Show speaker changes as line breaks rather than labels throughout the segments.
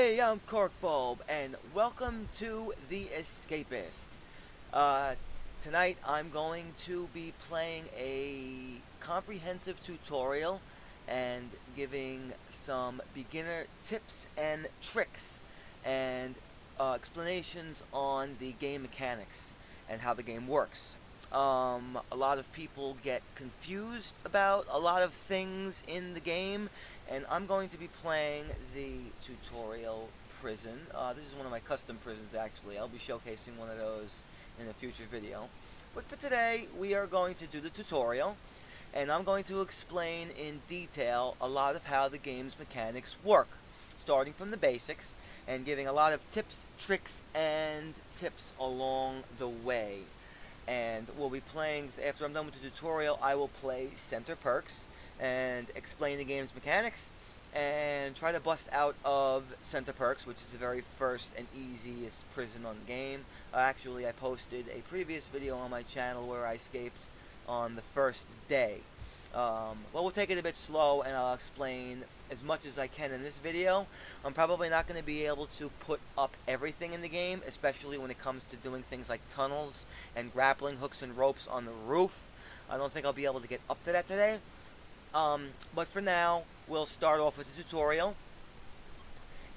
Hey, I'm Corkbulb, and welcome to The Escapist. Uh, Tonight I'm going to be playing a comprehensive tutorial and giving some beginner tips and tricks and explanations on the game mechanics and how the game works. A lot of people get confused about a lot of things in the game, and I'm going to be playing the tutorial prison. This is one of my custom prisons, actually. I'll be showcasing one of those in a future video. But for today, we are going to do the tutorial, and I'm going to explain in detail a lot of how the game's mechanics work, starting from the basics and giving a lot of tips, tricks, and tips along the way. And we'll be playing, after I'm done with the tutorial, I will play Center Perks and explain the game's mechanics and try to bust out of Center Perks, which is the very first and easiest prison on the game. Actually, I posted a previous video on my channel where I escaped on the first day. Well, we'll take it a bit slow, and I'll explain as much as I can in this video. I'm probably not going to be able to put up everything in the game, especially when it comes to doing things like tunnels and grappling hooks and ropes on the roof. I don't think I'll be able to get up to that today. But for now, we'll start off with the tutorial,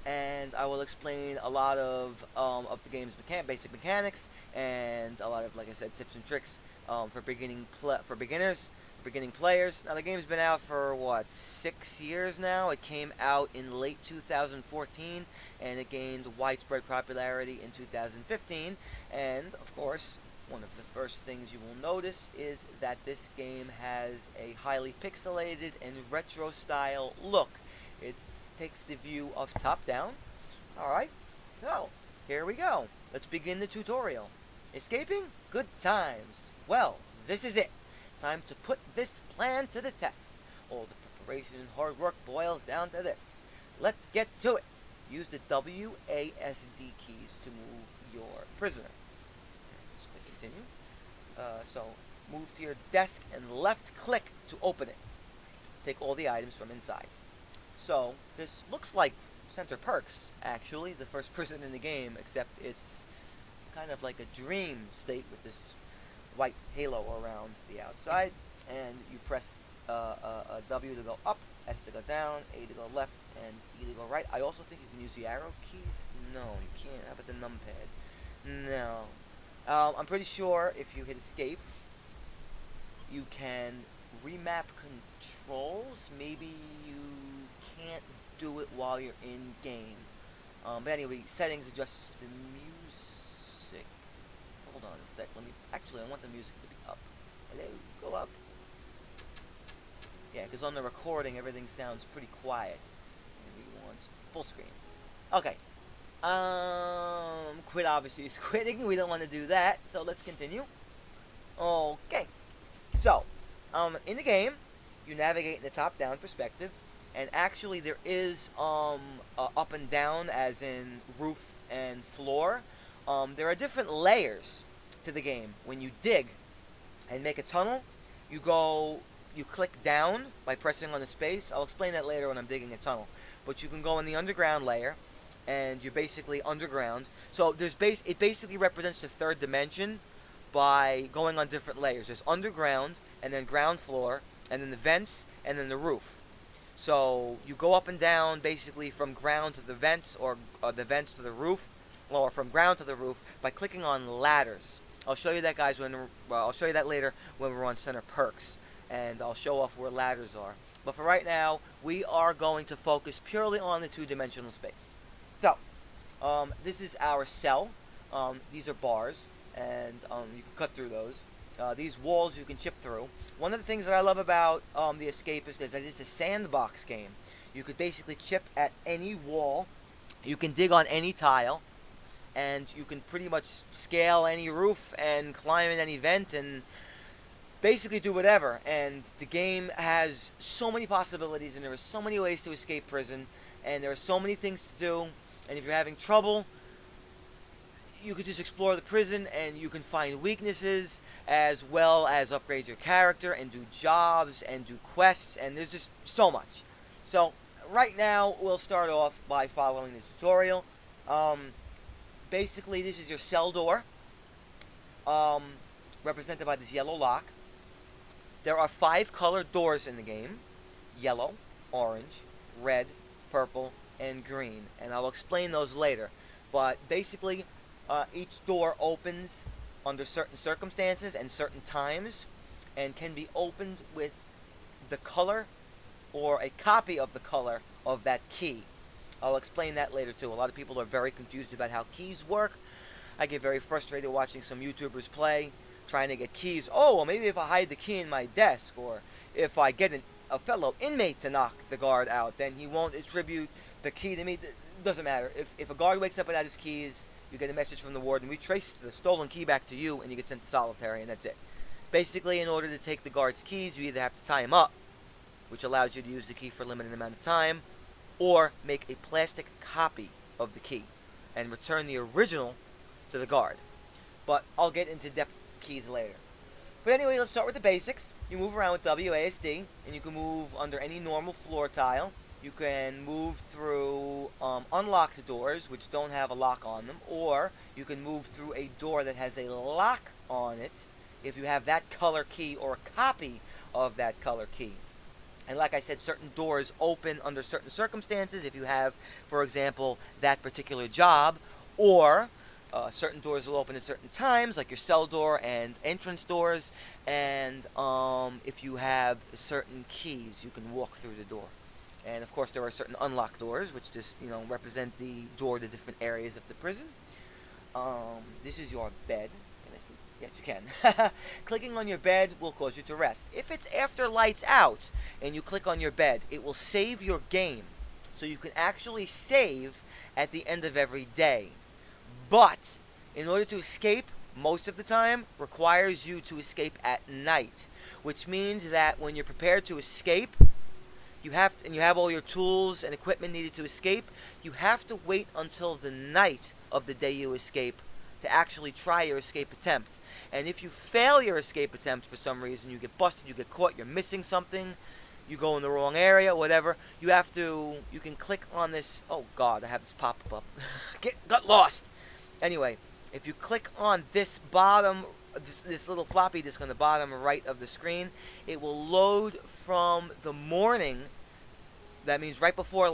and I will explain a lot of the game's basic mechanics and a lot of, like I said, tips and tricks for beginning players. Now, the game's been out for, what, 6 years now? It came out in late 2014, and it gained widespread popularity in 2015. And, of course, one of the first things you will notice is that this game has a highly pixelated and retro-style look. It takes the view of top-down. Alright, so, here we go. Let's begin the tutorial. Escaping? Good times. Well, this is it. Time to put this plan to the test. All the preparation and hard work boils down to this. Let's get to it. Use the WASD keys to move your prisoner. Just click continue. So move to your desk and left click to open it. Take all the items from inside. So this looks like Center Perks, actually, the first prison in the game, except it's kind of like a dream state with this white halo around the outside, and you press W to go up, S to go down, A to go left, and E to go right. I also think you can use the arrow keys. No, you can't. How about the numpad? No. I'm pretty sure if you hit escape, you can remap controls. Maybe you can't do it while you're in game. But anyway, settings adjusts the music. Hold on a sec. I want the music to be up. Hello, go up. Yeah, because on the recording, everything sounds pretty quiet. And we want full screen. Okay. Quit obviously is quitting. We don't want to do that. So let's continue. Okay. So, in the game, you navigate in the top-down perspective. And actually, there is up and down, as in roof and floor. There are different layers to the game. When you dig and make a tunnel, you click down by pressing on the space. I'll explain that later when I'm digging a tunnel. But you can go in the underground layer, and you're basically underground. So it basically represents the third dimension by going on different layers. There's underground, and then ground floor, and then the vents, and then the roof. So you go up and down basically from ground to the vents, or the vents to the roof, or from ground to the roof by clicking on ladders. I'll show you that, guys. I'll show you that later when we're on Center Perks, and I'll show off where ladders are. But for right now, we are going to focus purely on the two-dimensional space. So, this is our cell. These are bars, and you can cut through those. These walls you can chip through. One of the things that I love about the Escapist is that it's a sandbox game. You could basically chip at any wall. You can dig on any tile. And you can pretty much scale any roof and climb in any vent and basically do whatever. And the game has so many possibilities, and there are so many ways to escape prison, and there are so many things to do. And if you're having trouble, you could just explore the prison, and you can find weaknesses as well as upgrade your character and do jobs and do quests, and there's just so much. So right now, we'll start off by following the tutorial. Um, Basically, this is your cell door, um, represented by this yellow lock. There are 5 colored doors in the game: yellow, orange, red, purple, and green. And I'll explain those later. But basically, each door opens under certain circumstances and certain times, and can be opened with the color or a copy of the color of that key. I'll explain that later too. A lot of people are very confused about how keys work. I get very frustrated watching some YouTubers play, trying to get keys. Oh, well, maybe if I hide the key in my desk, or if I get a fellow inmate to knock the guard out, then he won't attribute the key to me. It doesn't matter. If a guard wakes up without his keys, you get a message from the warden. We trace the stolen key back to you, and you get sent to solitary, and that's it. Basically, in order to take the guard's keys, you either have to tie him up, which allows you to use the key for a limited amount of time, or make a plastic copy of the key and return the original to the guard. But I'll get into depth keys later. But anyway, let's start with the basics. You move around with WASD, and you can move under any normal floor tile. You can move through unlocked doors, which don't have a lock on them, or you can move through a door that has a lock on it if you have that color key or a copy of that color key. And like I said, certain doors open under certain circumstances if you have, for example, that particular job, or certain doors will open at certain times, like your cell door and entrance doors, and if you have certain keys, you can walk through the door. And of course, there are certain unlocked doors, which just, represent the door to different areas of the prison. This is your bed. Can I sleep? Yes, you can. Clicking on your bed will cause you to rest. If it's after lights out and you click on your bed, it will save your game. So you can actually save at the end of every day. But in order to escape, most of the time requires you to escape at night, which means that when you're prepared to escape, you have all your tools and equipment needed to escape, you have to wait until the night of the day you escape to actually try your escape attempt. And if you fail your escape attempt for some reason, you get busted, you get caught, you're missing something, you go in the wrong area, whatever, you can click on this. Oh God, I have this pop-up up. Got lost. Anyway, if you click on this bottom, this little floppy disk on the bottom right of the screen, it will load from the morning. That means right before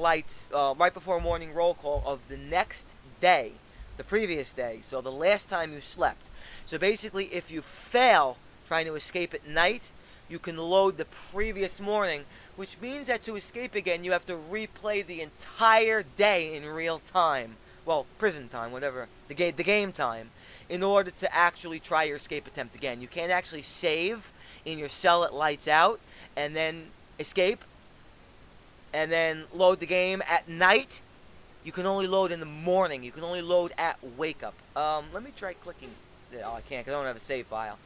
morning roll call of the next day, the previous day, so the last time you slept. So basically, if you fail trying to escape at night, you can load the previous morning, which means that to escape again, you have to replay the entire day in real time. Well, prison time, whatever, the game time, in order to actually try your escape attempt again. You can't actually save in your cell at lights out and then escape and then load the game at night. You can only load in the morning. You can only load at wake up. Let me try clicking. Oh, I can't because I don't have a save file.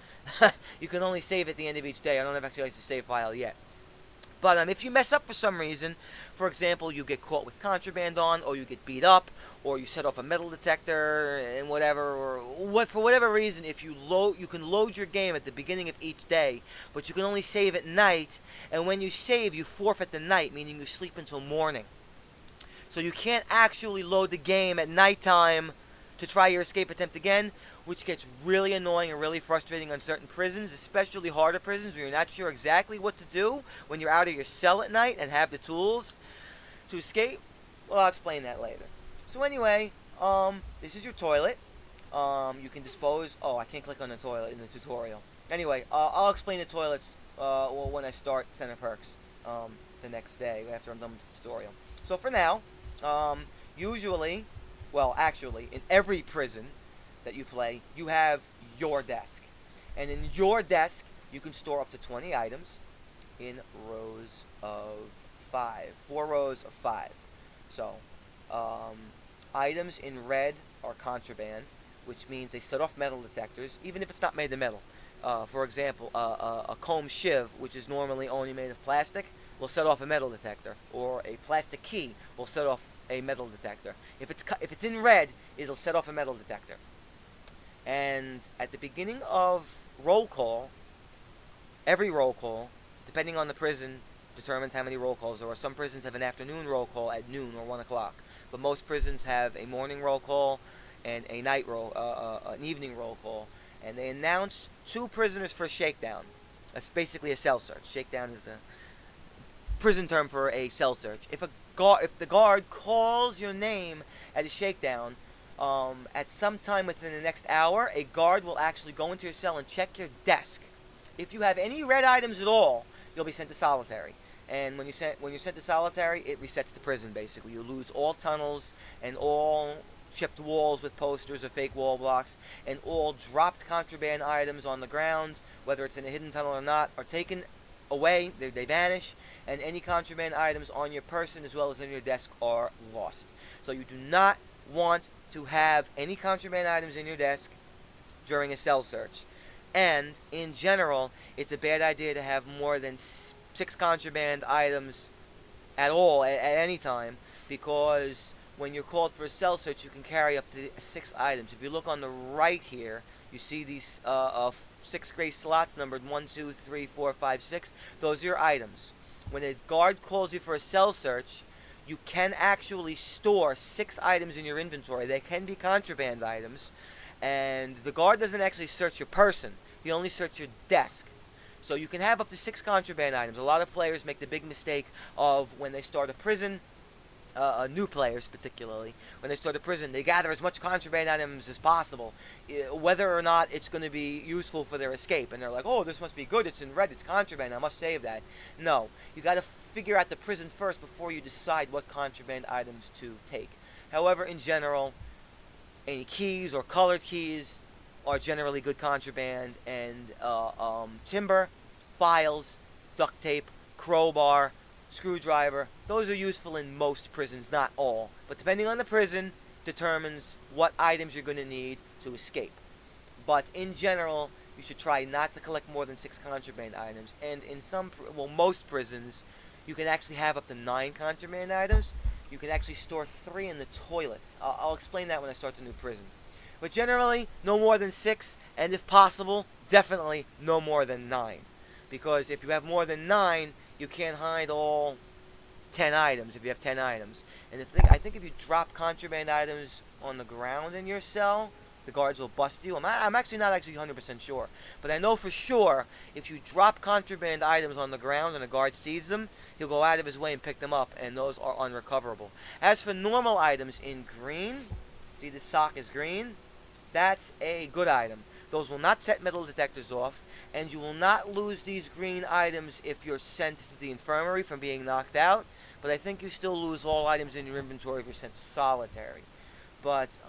You can only save at the end of each day. I don't have actually a save file yet. But if you mess up for some reason, for example, you get caught with contraband on, or you get beat up, or you set off a metal detector and whatever, or for whatever reason, you can load your game at the beginning of each day, but you can only save at night, and when you save, you forfeit the night, meaning you sleep until morning. So you can't actually load the game at nighttime to try your escape attempt again, which gets really annoying and really frustrating on certain prisons, especially harder prisons where you're not sure exactly what to do when you're out of your cell at night and have the tools to escape. Well, I'll explain that later. So anyway, this is your toilet. You can dispose. Oh, I can't click on the toilet in the tutorial. Anyway, I'll explain the toilets when I start Center Perks the next day after I'm done with the tutorial. So for now, usually, well, actually, in every prison that you play, you have your desk. And in your desk, you can store up to 20 items in rows of 5. 4 rows of 5. So, items in red are contraband, which means they set off metal detectors, even if it's not made of metal. For example, a comb shiv, which is normally only made of plastic, will set off a metal detector, or a plastic key will set off a metal detector. If it's in red, it'll set off a metal detector. And at the beginning of roll call, every roll call, depending on the prison, determines how many roll calls there are. Some prisons have an afternoon roll call at noon or 1 o'clock, but most prisons have a morning roll call and a night an evening roll call. And they announce 2 prisoners for shakedown. That's basically a cell search. Shakedown is the prison term for a cell search. If the guard calls your name at a shakedown, at some time within the next hour, a guard will actually go into your cell and check your desk. If you have any red items at all, you'll be sent to solitary. And when you're sent to solitary, it resets the prison. Basically, you lose all tunnels and all chipped walls with posters or fake wall blocks, and all dropped contraband items on the ground, whether it's in a hidden tunnel or not, are taken away. They vanish, and any contraband items on your person as well as on your desk are lost. So you do not want to have any contraband items in your desk during a cell search. And in general, it's a bad idea to have more than 6 contraband items at all at any time, because when you're called for a cell search, you can carry up to 6 items. If you look on the right here, you see these 6 gray slots numbered 1, 2, 3, 4, 5, 6. Those are your items. When a guard calls you for a cell search, you can actually store 6 items in your inventory. They can be contraband items, and the guard doesn't actually search your person. He only searches your desk. So you can have up to 6 contraband items. A lot of players make the big mistake of, when they start a prison, new players particularly, when they start a prison, they gather as much contraband items as possible, whether or not it's going to be useful for their escape. And they're like, oh, this must be good, it's in red, it's contraband, I must save that. No, you got to figure out the prison first before you decide what contraband items to take. However, in general, any keys or colored keys are generally good contraband, and timber, files, duct tape, crowbar, screwdriver, those are useful in most prisons, not all. But depending on the prison, determines what items you're going to need to escape. But in general, you should try not to collect more than 6 contraband items. And in most prisons, you can actually have up to 9 contraband items. You can actually store 3 in the toilet. I'll explain that when I start the new prison. But generally, no more than 6, and if possible, definitely no more than 9. Because if you have more than 9, you can't hide all 10 items if you have 10 items. And I think if you drop contraband items on the ground in your cell, the guards will bust you. I'm actually not 100% sure. But I know for sure, if you drop contraband items on the ground and a guard sees them, he'll go out of his way and pick them up, and those are unrecoverable. As for normal items in green, see the sock is green? That's a good item. Those will not set metal detectors off, and you will not lose these green items if you're sent to the infirmary from being knocked out, but I think you still lose all items in your inventory if you're sent to solitary. But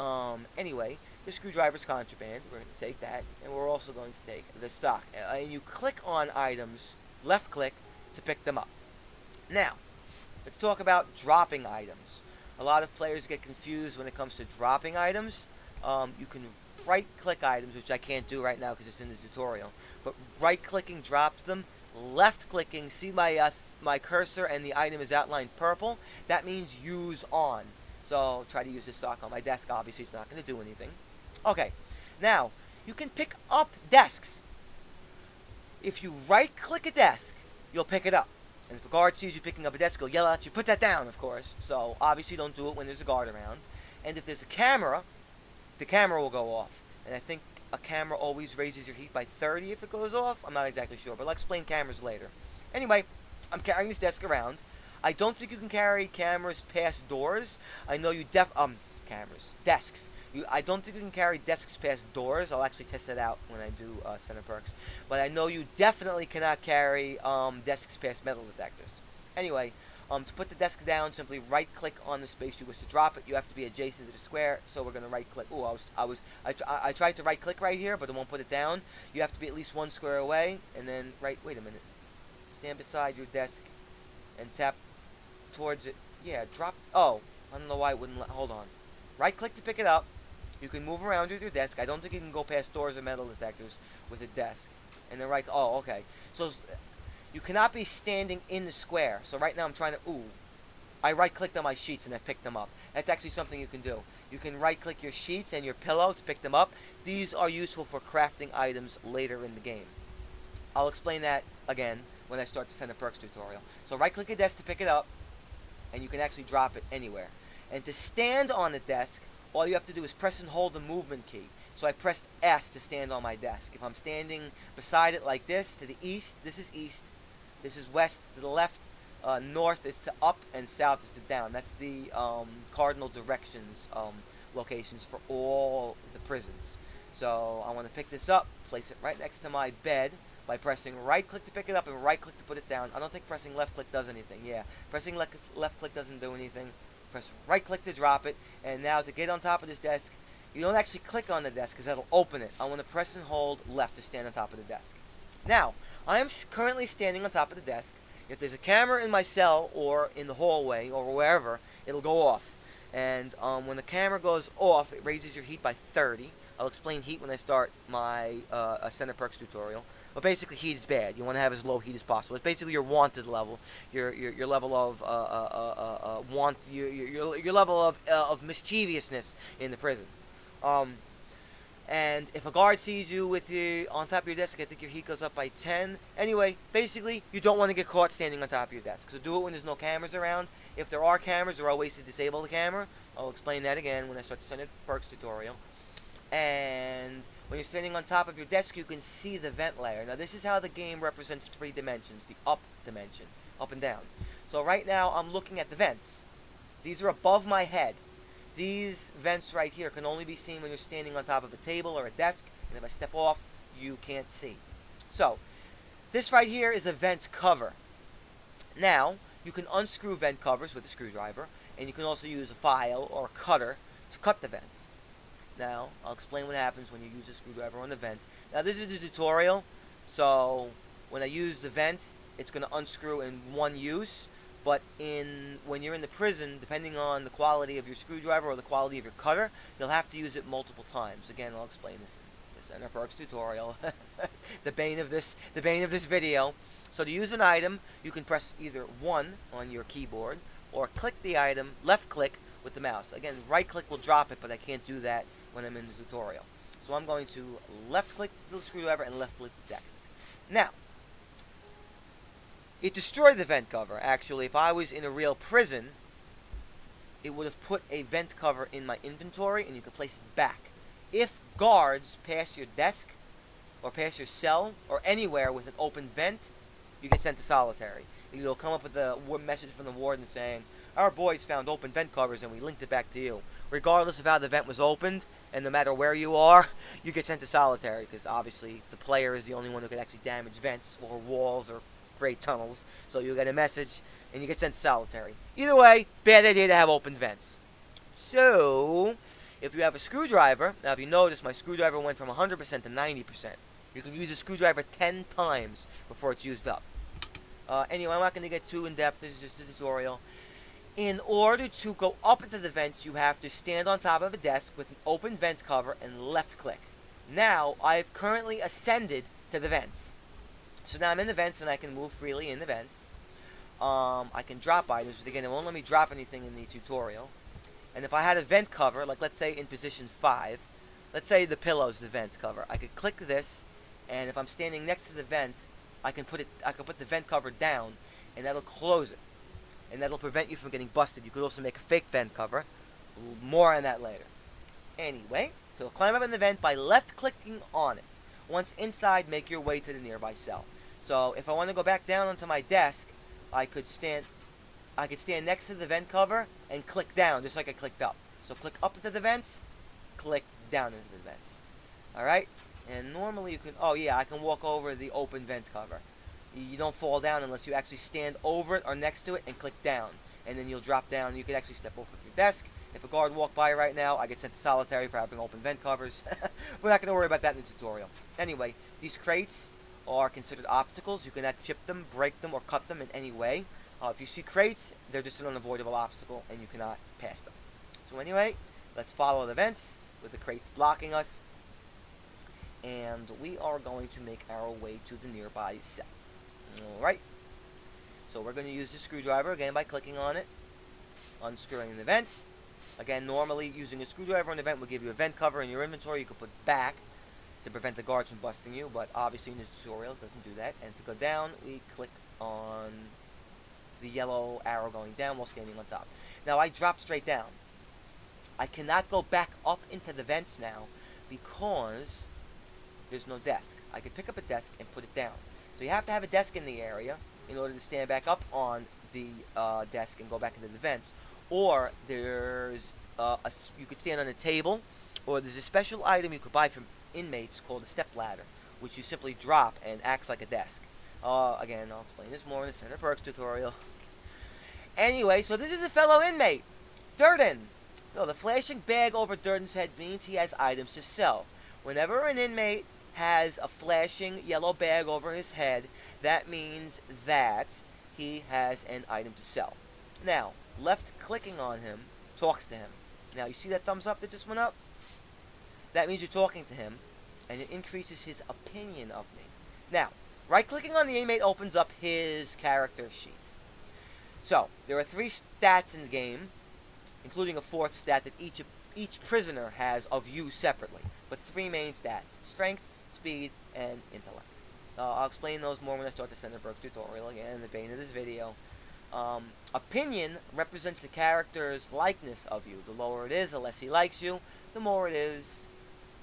anyway, the screwdriver's contraband, we're going to take that, and we're also going to take the stock. And you click on items, left click, to pick them up. Now, let's talk about dropping items. A lot of players get confused when it comes to dropping items. You can right-click items, which I can't do right now because it's in the tutorial. But right-clicking drops them. Left-clicking, see my cursor and the item is outlined purple. That means use on. So I'll try to use this sock on my desk. Obviously, it's not going to do anything. Okay, now you can pick up desks. If you right-click a desk, you'll pick it up. And if a guard sees you picking up a desk, he'll yell at you, put that down, of course. So obviously, don't do it when there's a guard around. And if there's a camera, the camera will go off. And I think a camera always raises your heat by 30 if it goes off. I'm not exactly sure, but I'll explain cameras later. Anyway, I'm carrying this desk around. I don't think you can carry cameras past doors. I know you desks. I don't think you can carry desks past doors. I'll actually test that out when I do Center Perks. But I know you definitely cannot carry desks past metal detectors. Anyway, to put the desk down, simply right-click on the space you wish to drop it. You have to be adjacent to the square, so we're going to right-click. Oh, I tried to right-click right here, but it won't put it down. You have to be at least 1 square away, and then wait a minute. Stand beside your desk and tap towards it. Yeah, drop. Oh, I don't know why it wouldn't hold on. Right-click to pick it up. You can move around with your desk. I don't think you can go past doors or metal detectors with a desk. And then oh, okay. So you cannot be standing in the square. So right now I'm trying to, I right-clicked on my sheets and I picked them up. That's actually something you can do. You can right-click your sheets and your pillow to pick them up. These are useful for crafting items later in the game. I'll explain that again when I start the Center Perks tutorial. So right click your desk to pick it up, and you can actually drop it anywhere. And to stand on the desk, all you have to do is press and hold the movement key. So I pressed S to stand on my desk. If I'm standing beside it like this, to the east, this is east, this is west, to the left, north is to up, and south is to down. That's the cardinal directions locations for all the prisons. So I want to pick this up, place it right next to my bed by pressing right click to pick it up and right click to put it down. I don't think pressing left click does anything. Yeah, pressing left click doesn't do anything. Press right click to drop it, and now to get on top of this desk, you don't actually click on the desk because that'll open it. I want to press and hold left to stand on top of the desk. Now, I am currently standing on top of the desk. If there's a camera in my cell or in the hallway or wherever, it'll go off. And when the camera goes off, it raises your heat by 30. I'll explain heat when I start my Center Perks tutorial. But basically, heat is bad. You want to have as low heat as possible. It's basically your wanted level, your level of your level of mischievousness in the prison. And if a guard sees you with you on top of your desk, I think your heat goes up by 10. Anyway, basically, you don't want to get caught standing on top of your desk. So do it when there's no cameras around. If there are cameras, there are ways to disable the camera. I'll explain that again when I start the Center Perks tutorial. And when you're standing on top of your desk, you can see the vent layer. Now, this is how the game represents 3 dimensions, the up dimension, up and down. So right now, I'm looking at the vents. These are above my head. These vents right here can only be seen when you're standing on top of a table or a desk, and if I step off, you can't see. So, this right here is a vent cover. Now, you can unscrew vent covers with a screwdriver, and you can also use a file or a cutter to cut the vents. Now, I'll explain what happens when you use a screwdriver on the vent. Now, this is a tutorial, so when I use the vent, it's going to unscrew in one use. But when you're in the prison, depending on the quality of your screwdriver or the quality of your cutter, you'll have to use it multiple times. Again, I'll explain this in the Center Perks tutorial, the bane of this video. So to use an item, you can press either 1 on your keyboard or click the item, left click with the mouse. Again, right click will drop it, but I can't do that when I'm in the tutorial. So I'm going to left click the screwdriver and left click the text. Now, it destroyed the vent cover. Actually, if I was in a real prison, it would have put a vent cover in my inventory and you could place it back. If guards pass your desk or pass your cell or anywhere with an open vent, you get sent to solitary. You'll come up with a message from the warden saying, "Our boys found open vent covers and we linked it back to you." Regardless of how the vent was opened, and no matter where you are, you get sent to solitary, because obviously the player is the only one who can actually damage vents or walls or create tunnels. So you'll get a message and you get sent to solitary. Either way, bad idea to have open vents. So, if you have a screwdriver, now if you notice, my screwdriver went from 100% to 90%. You can use a screwdriver 10 times before it's used up. Anyway, I'm not going to get too in-depth. This is just a tutorial. In order to go up into the vents, you have to stand on top of a desk with an open vent cover and left click. Now, I've currently ascended to the vents. So now I'm in the vents and I can move freely in the vents. I can drop items, but again, it won't let me drop anything in the tutorial. And if I had a vent cover, like let's say in position 5, let's say the pillow's the vent cover. I could click this, and if I'm standing next to the vent, I can put the vent cover down, and that'll close it. And that'll prevent you from getting busted. You could also make a fake vent cover. More on that later. Anyway, so climb up in the vent by left-clicking on it. Once inside, make your way to the nearby cell. So if I want to go back down onto my desk, I could stand next to the vent cover and click down, just like I clicked up. So click up into the vents, click down into the vents. Alright? And normally you can, oh yeah, I can walk over the open vent cover. You don't fall down unless you actually stand over it or next to it and click down. And then you'll drop down. You can actually step over your desk. If a guard walked by right now, I get sent to solitary for having open vent covers. We're not going to worry about that in the tutorial. Anyway, these crates are considered obstacles. You cannot chip them, break them, or cut them in any way. If you see crates, they're just an unavoidable obstacle, and you cannot pass them. So anyway, let's follow the vents with the crates blocking us. And we are going to make our way to the nearby cell. Alright, so we're going to use the screwdriver again by clicking on it, unscrewing the vent. Again, normally using a screwdriver on the vent will give you a vent cover in your inventory you can put back to prevent the guards from busting you, but obviously in the tutorial it doesn't do that. And to go down, we click on the yellow arrow going down while standing on top. Now I drop straight down. I cannot go back up into the vents now because there's no desk. I could pick up a desk and put it down. So you have to have a desk in the area in order to stand back up on the desk and go back into the vents. Or there's you could stand on a table, or there's a special item you could buy from inmates called a step ladder, which you simply drop and acts like a desk. Again, I'll explain this more in the Center Perks tutorial. Anyway, so this is a fellow inmate, Durden. No, the flashing bag over Durden's head means he has items to sell. Whenever an inmate has a flashing yellow bag over his head, that means that he has an item to sell. Now, left-clicking on him talks to him. Now, you see that thumbs up that just went up? That means you're talking to him, and it increases his opinion of me. Now, right-clicking on the inmate opens up his character sheet. So, there are 3 stats in the game, including a 4th stat that each prisoner has of you separately, but 3 main stats: strength, speed, and intellect. I'll explain those more when I start the Center Perks tutorial again in the vein of this video. Opinion represents the character's likeness of you. The lower it is, the less he likes you. The more it is,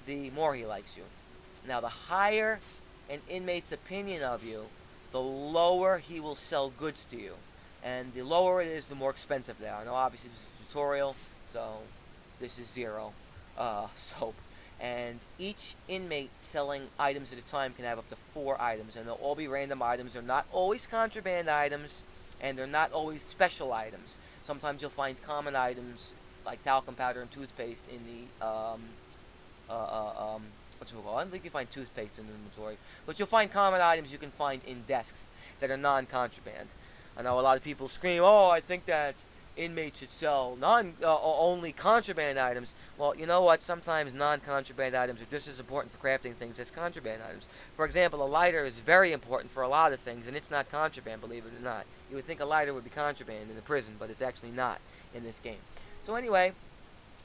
the more he likes you. Now, the higher an inmate's opinion of you, the lower he will sell goods to you. And the lower it is, the more expensive they are. Now, obviously, this is a tutorial, so this is 0 soap. And each inmate selling items at a time can have up to 4 items, and they'll all be random items. They're not always contraband items, and they're not always special items. Sometimes you'll find common items like talcum powder and toothpaste in the what's it called? I don't think you find toothpaste in the inventory, but you'll find common items you can find in desks that are non-contraband. I know a lot of people scream, "Oh, I think that inmates should sell only contraband items." Well, you know what? Sometimes non-contraband items are just as important for crafting things as contraband items. For example, a lighter is very important for a lot of things, and it's not contraband, believe it or not. You would think a lighter would be contraband in a prison, but it's actually not in this game. So anyway,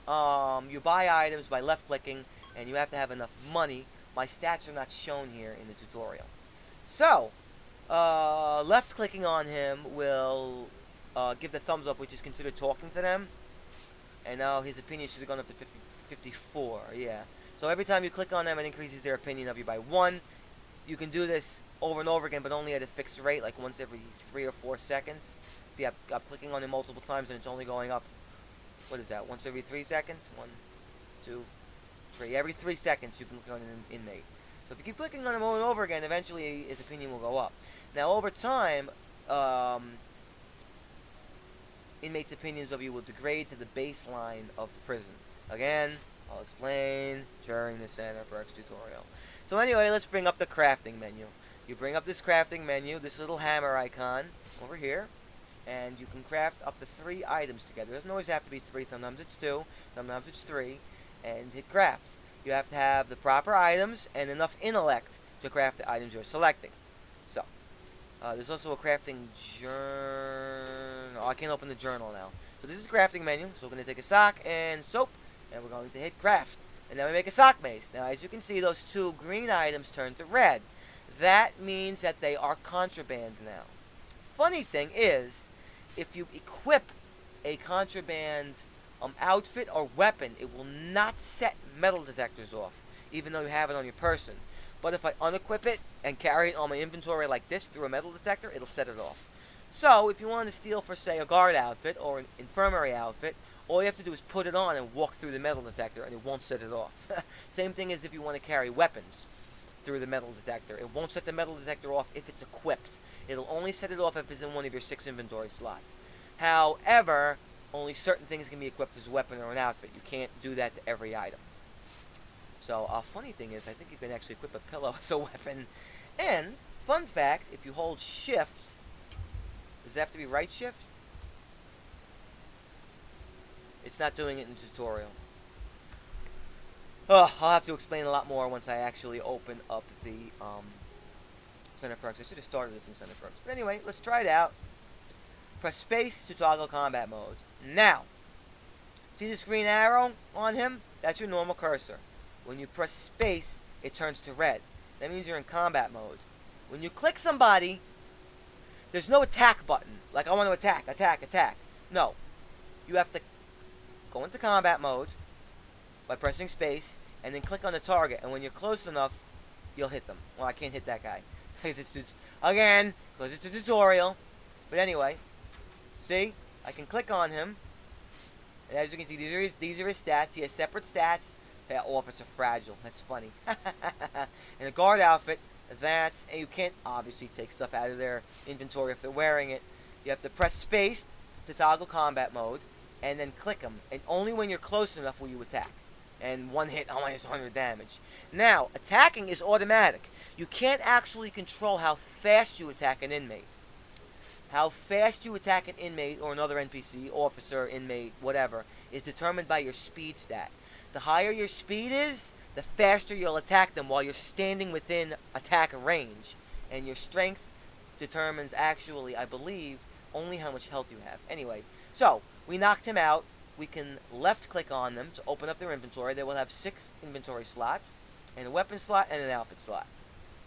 you buy items by left-clicking, and you have to have enough money. My stats are not shown here in the tutorial. So, left-clicking on him will give the thumbs up, which is considered talking to them. And now his opinion should have gone up to 54, yeah. So every time you click on them, it increases their opinion of you by 1. You can do this over and over again, but only at a fixed rate, like once every 3 or 4 seconds. See, I'm clicking on him multiple times, and it's only going up, what is that, once every 3 seconds? 1, 2, 3. Every 3 seconds you can click on an inmate. So if you keep clicking on him over and over again, eventually his opinion will go up. Now, over time, inmates' opinions of you will degrade to the baseline of the prison. Again, I'll explain during the Center Perks tutorial. So anyway, let's bring up the crafting menu. You bring up this crafting menu, this little hammer icon over here, and you can craft up to 3 items together. It doesn't always have to be 3, sometimes it's 2, sometimes it's 3, and hit craft. You have to have the proper items and enough intellect to craft the items you're selecting. So, there's also a crafting journal. I can't open the journal now. So this is the crafting menu. So we're going to take a sock and soap, and we're going to hit craft. And then we make a sock mace. Now, as you can see, those 2 green items turn to red. That means that they are contraband now. Funny thing is, if you equip a contraband outfit or weapon, it will not set metal detectors off, even though you have it on your person. But if I unequip it and carry it on my inventory like this through a metal detector, it'll set it off. So, if you want to steal for, say, a guard outfit or an infirmary outfit, all you have to do is put it on and walk through the metal detector, and it won't set it off. Same thing as if you want to carry weapons through the metal detector. It won't set the metal detector off if it's equipped. It'll only set it off if it's in one of your 6 inventory slots. However, only certain things can be equipped as a weapon or an outfit. You can't do that to every item. So, a funny thing is, I think you can actually equip a pillow as a weapon. And, fun fact, if you hold shift, does it have to be right shift? It's not doing it in the tutorial. Oh, I'll have to explain a lot more once I actually open up the Center Perks. I should have started this in Center Perks. But anyway, let's try it out. Press space to toggle combat mode. Now, see this green arrow on him? That's your normal cursor. When you press space, it turns to red. That means you're in combat mode. When you click somebody, there's no attack button. Like, I want to attack, attack, attack. No. You have to go into combat mode by pressing space, and then click on the target. And when you're close enough, you'll hit them. Well, I can't hit that guy. Because it's a tutorial. But anyway, see? I can click on him. And as you can see, these are his stats. He has separate stats. That Officer Fragile. That's funny. And a guard outfit. And you can't obviously take stuff out of their inventory if they're wearing it. You have to press space to toggle combat mode, and then click them. And only when you're close enough will you attack. And one hit, minus 100 damage. Now, attacking is automatic. You can't actually control how fast you attack an inmate. How fast you attack an inmate or another NPC, officer, inmate, whatever, is determined by your speed stat. The higher your speed is, the faster you'll attack them while you're standing within attack range. And your strength determines, actually, I believe, only how much health you have. Anyway, so, we knocked him out. We can left-click on them to open up their inventory. They will have 6 inventory slots, and a weapon slot, and an outfit slot.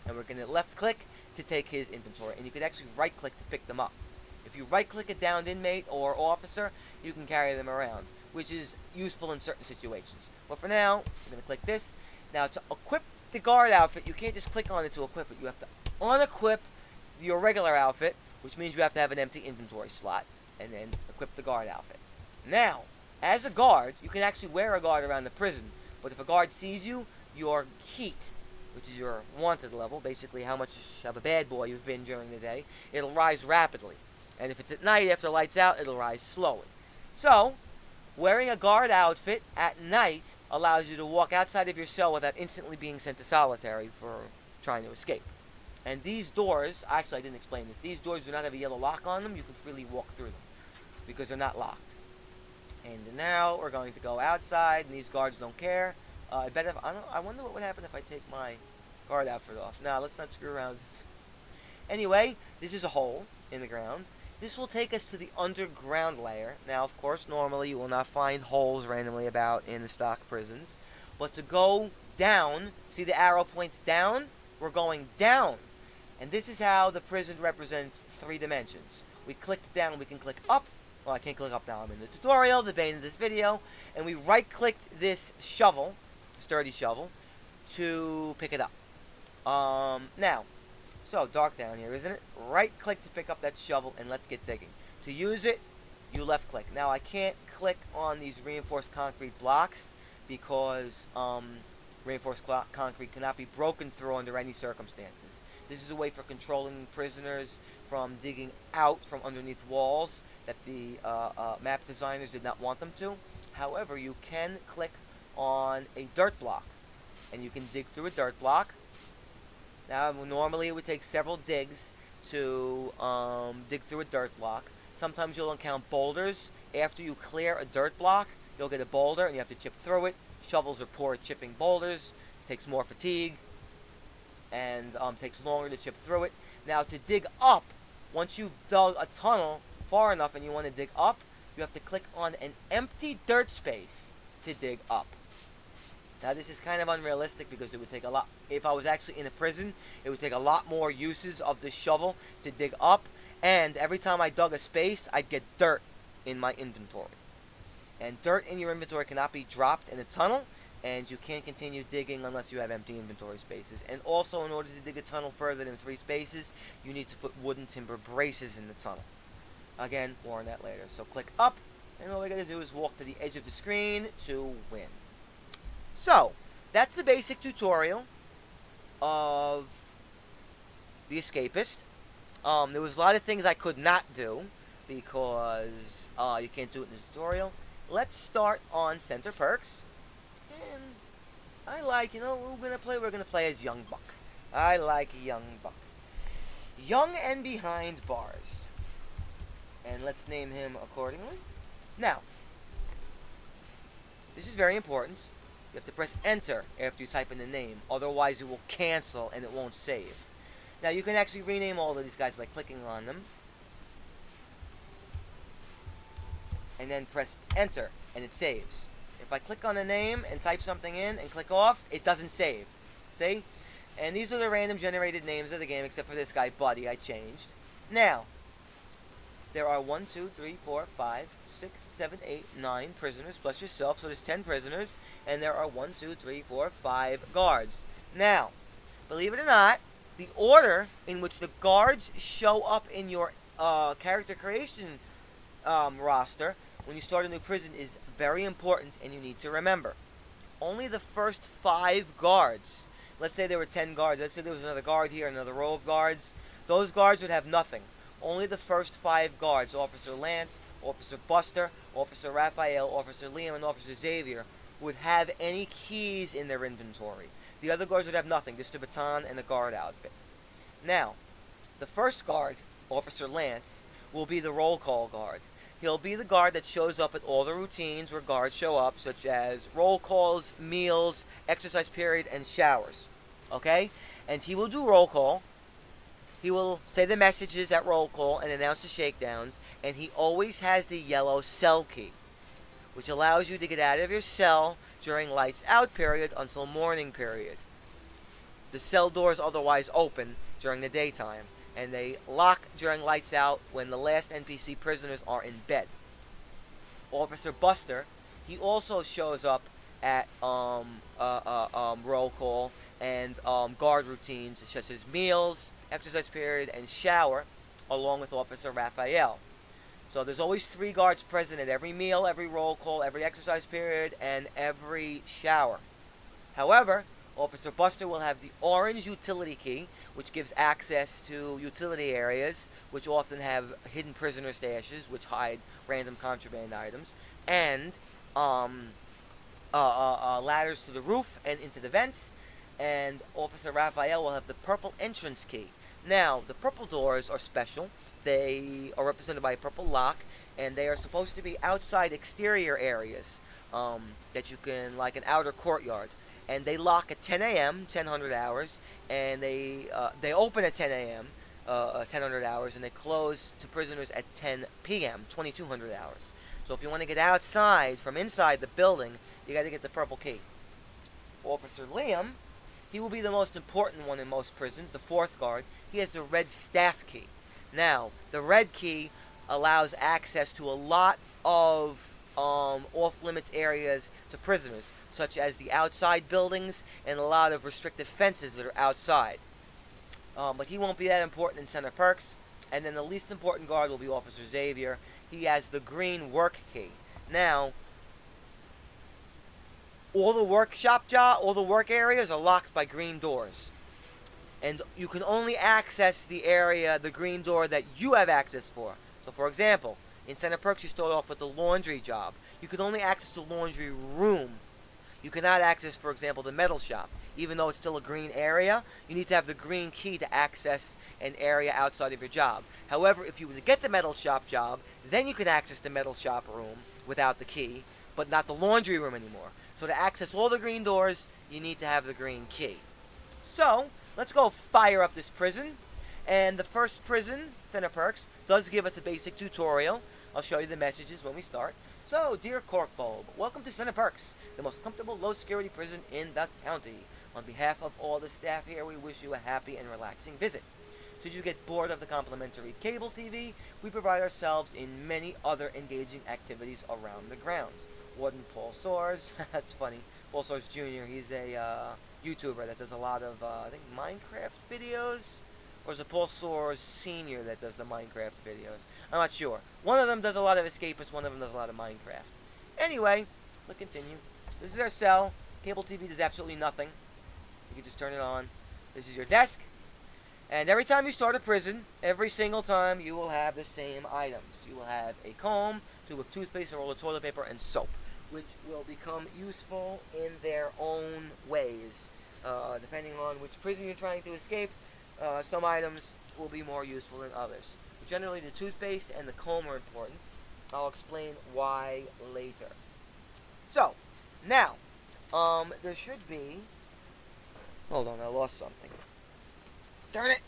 And we're going to left-click to take his inventory. And you can actually right-click to pick them up. If you right-click a downed inmate or officer, you can carry them around, which is useful in certain situations. But for now, we're going to click this. Now, to equip the guard outfit, you can't just click on it to equip it. You have to unequip your regular outfit, which means you have to have an empty inventory slot, and then equip the guard outfit. Now, as a guard, you can actually wear a guard around the prison, but if a guard sees you, your heat, which is your wanted level, basically how much of a bad boy you've been during the day, it'll rise rapidly. And if it's at night after lights out, it'll rise slowly. So, wearing a guard outfit at night allows you to walk outside of your cell without instantly being sent to solitary for trying to escape. And these doors, actually I didn't explain this, these doors do not have a yellow lock on them. You can freely walk through them because they're not locked. And now we're going to go outside, and these guards don't care. I wonder what would happen if I take my guard outfit off. Nah, let's not screw around. Anyway, this is a hole in the ground. This will take us to the underground layer. Now, of course, normally you will not find holes randomly about in the stock prisons. But to go down, see the arrow points down? We're going down. And this is how the prison represents 3 dimensions. We clicked down, we can click up. Well, I can't click up now, I'm in the tutorial, the bane of this video. And we right-clicked this shovel, sturdy shovel, to pick it up. Now, so dark down here, isn't it? Right-click to pick up that shovel, and let's get digging. To use it, you left-click. Now, I can't click on these reinforced concrete blocks because reinforced concrete cannot be broken through under any circumstances. This is a way for controlling prisoners from digging out from underneath walls that the map designers did not want them to. However, you can click on a dirt block, and you can dig through a dirt block. Now, normally it would take several digs to dig through a dirt block. Sometimes you'll encounter boulders. After you clear a dirt block, you'll get a boulder, and you have to chip through it. Shovels are poor at chipping boulders. Takes more fatigue, and takes longer to chip through it. Now, to dig up, once you've dug a tunnel far enough and you want to dig up, you have to click on an empty dirt space to dig up. Now, this is kind of unrealistic because it would take a lot. If I was actually in a prison, it would take a lot more uses of this shovel to dig up. And every time I dug a space, I'd get dirt in my inventory. And dirt in your inventory cannot be dropped in a tunnel. And you can't continue digging unless you have empty inventory spaces. And also, in order to dig a tunnel further than 3 spaces, you need to put wooden timber braces in the tunnel. Again, more on that later. So click up, and all we gotta do is walk to the edge of the screen to win. So, that's the basic tutorial of the Escapist. There was a lot of things I could not do because you can't do it in the tutorial. Let's start on Center Perks. And I like, we're gonna play as Young Buck. I like Young Buck. Young and behind bars. And let's name him accordingly. Now, this is very important. You have to press enter after you type in the name. Otherwise, it will cancel and it won't save. Now, you can actually rename all of these guys by clicking on them. And then press enter, and it saves. If I click on a name and type something in and click off, it doesn't save. See? And these are the random generated names of the game, except for this guy, Buddy, I changed. Now, there are 1, 2, 3, 4, 5, 6, 7, 8, 9 prisoners plus yourself, so there's 10 prisoners, and there are 1, 2, 3, 4, 5 guards. Now, believe it or not, the order in which the guards show up in your character creation roster when you start a new prison is very important, and you need to remember. Only the first 5 guards, let's say there were 10 guards, let's say there was another guard here, another row of guards, those guards would have nothing. Only the first 5 guards, Officer Lance, Officer Buster, Officer Raphael, Officer Liam, and Officer Xavier, would have any keys in their inventory. The other guards would have nothing, just a baton and a guard outfit. Now, the first guard, Officer Lance, will be the roll call guard. He'll be the guard that shows up at all the routines where guards show up, such as roll calls, meals, exercise period, and showers. Okay? And he will do roll call. He will say the messages at roll call and announce the shakedowns, and he always has the yellow cell key, which allows you to get out of your cell during lights out period until morning period. The cell doors otherwise open during the daytime, and they lock during lights out when the last NPC prisoners are in bed. Officer Buster, he also shows up at roll call and guard routines such as meals, exercise period, and shower, along with Officer Raphael. So there's always 3 guards present at every meal, every roll call, every exercise period, and every shower. However, Officer Buster will have the orange utility key, which gives access to utility areas, which often have hidden prisoner stashes, which hide random contraband items, and ladders to the roof and into the vents. And Officer Raphael will have the purple entrance key. Now, the purple doors are special. They are represented by a purple lock, and they are supposed to be outside exterior areas that you can, like an outer courtyard. And they lock at 10 a.m., 1000 hours, and they open at 10 a.m., 1000 hours, and they close to prisoners at 10 p.m., 2200 hours. So if you want to get outside from inside the building, you got to get the purple key. Officer Liam, he will be the most important one in most prisons, the 4th guard. He has the red staff key. Now, the red key allows access to a lot of off-limits areas to prisoners, such as the outside buildings and a lot of restrictive fences that are outside. But he won't be that important in Center Perks. And then the least important guard will be Officer Xavier. He has the green work key. Now, all the work areas are locked by green doors. And you can only access the area, the green door, that you have access for. So, for example, in Center Perks, you start off with the laundry job. You can only access the laundry room. You cannot access, for example, the metal shop. Even though it's still a green area, you need to have the green key to access an area outside of your job. However, if you were to get the metal shop job, then you can access the metal shop room without the key, but not the laundry room anymore. So to access all the green doors, you need to have the green key. So, let's go fire up this prison. And the first prison, Center Perks, does give us a basic tutorial. I'll show you the messages when we start. So, dear Corkbulb, welcome to Center Perks, the most comfortable, low-security prison in the county. On behalf of all the staff here, we wish you a happy and relaxing visit. Should you get bored of the complimentary cable TV, we provide ourselves in many other engaging activities around the grounds. Warden Paul Soares, that's funny, Paul Soares Jr., he's a YouTuber that does a lot of, I think, Minecraft videos? Or is it Paul Soares Sr. that does the Minecraft videos? I'm not sure. One of them does a lot of Escapists, one of them does a lot of Minecraft. Anyway, let's continue. This is our cell. Cable TV does absolutely nothing. You can just turn it on. This is your desk. And every time you start a prison, every single time, you will have the same items. You will have a comb, tube of toothpaste, a roll of toilet paper, and soap, which will become useful in their own ways. Depending on which prison you're trying to escape, some items will be more useful than others. Generally, the toothpaste and the comb are important. I'll explain why later. So, now, there should be... Hold on, I lost something. Darn it!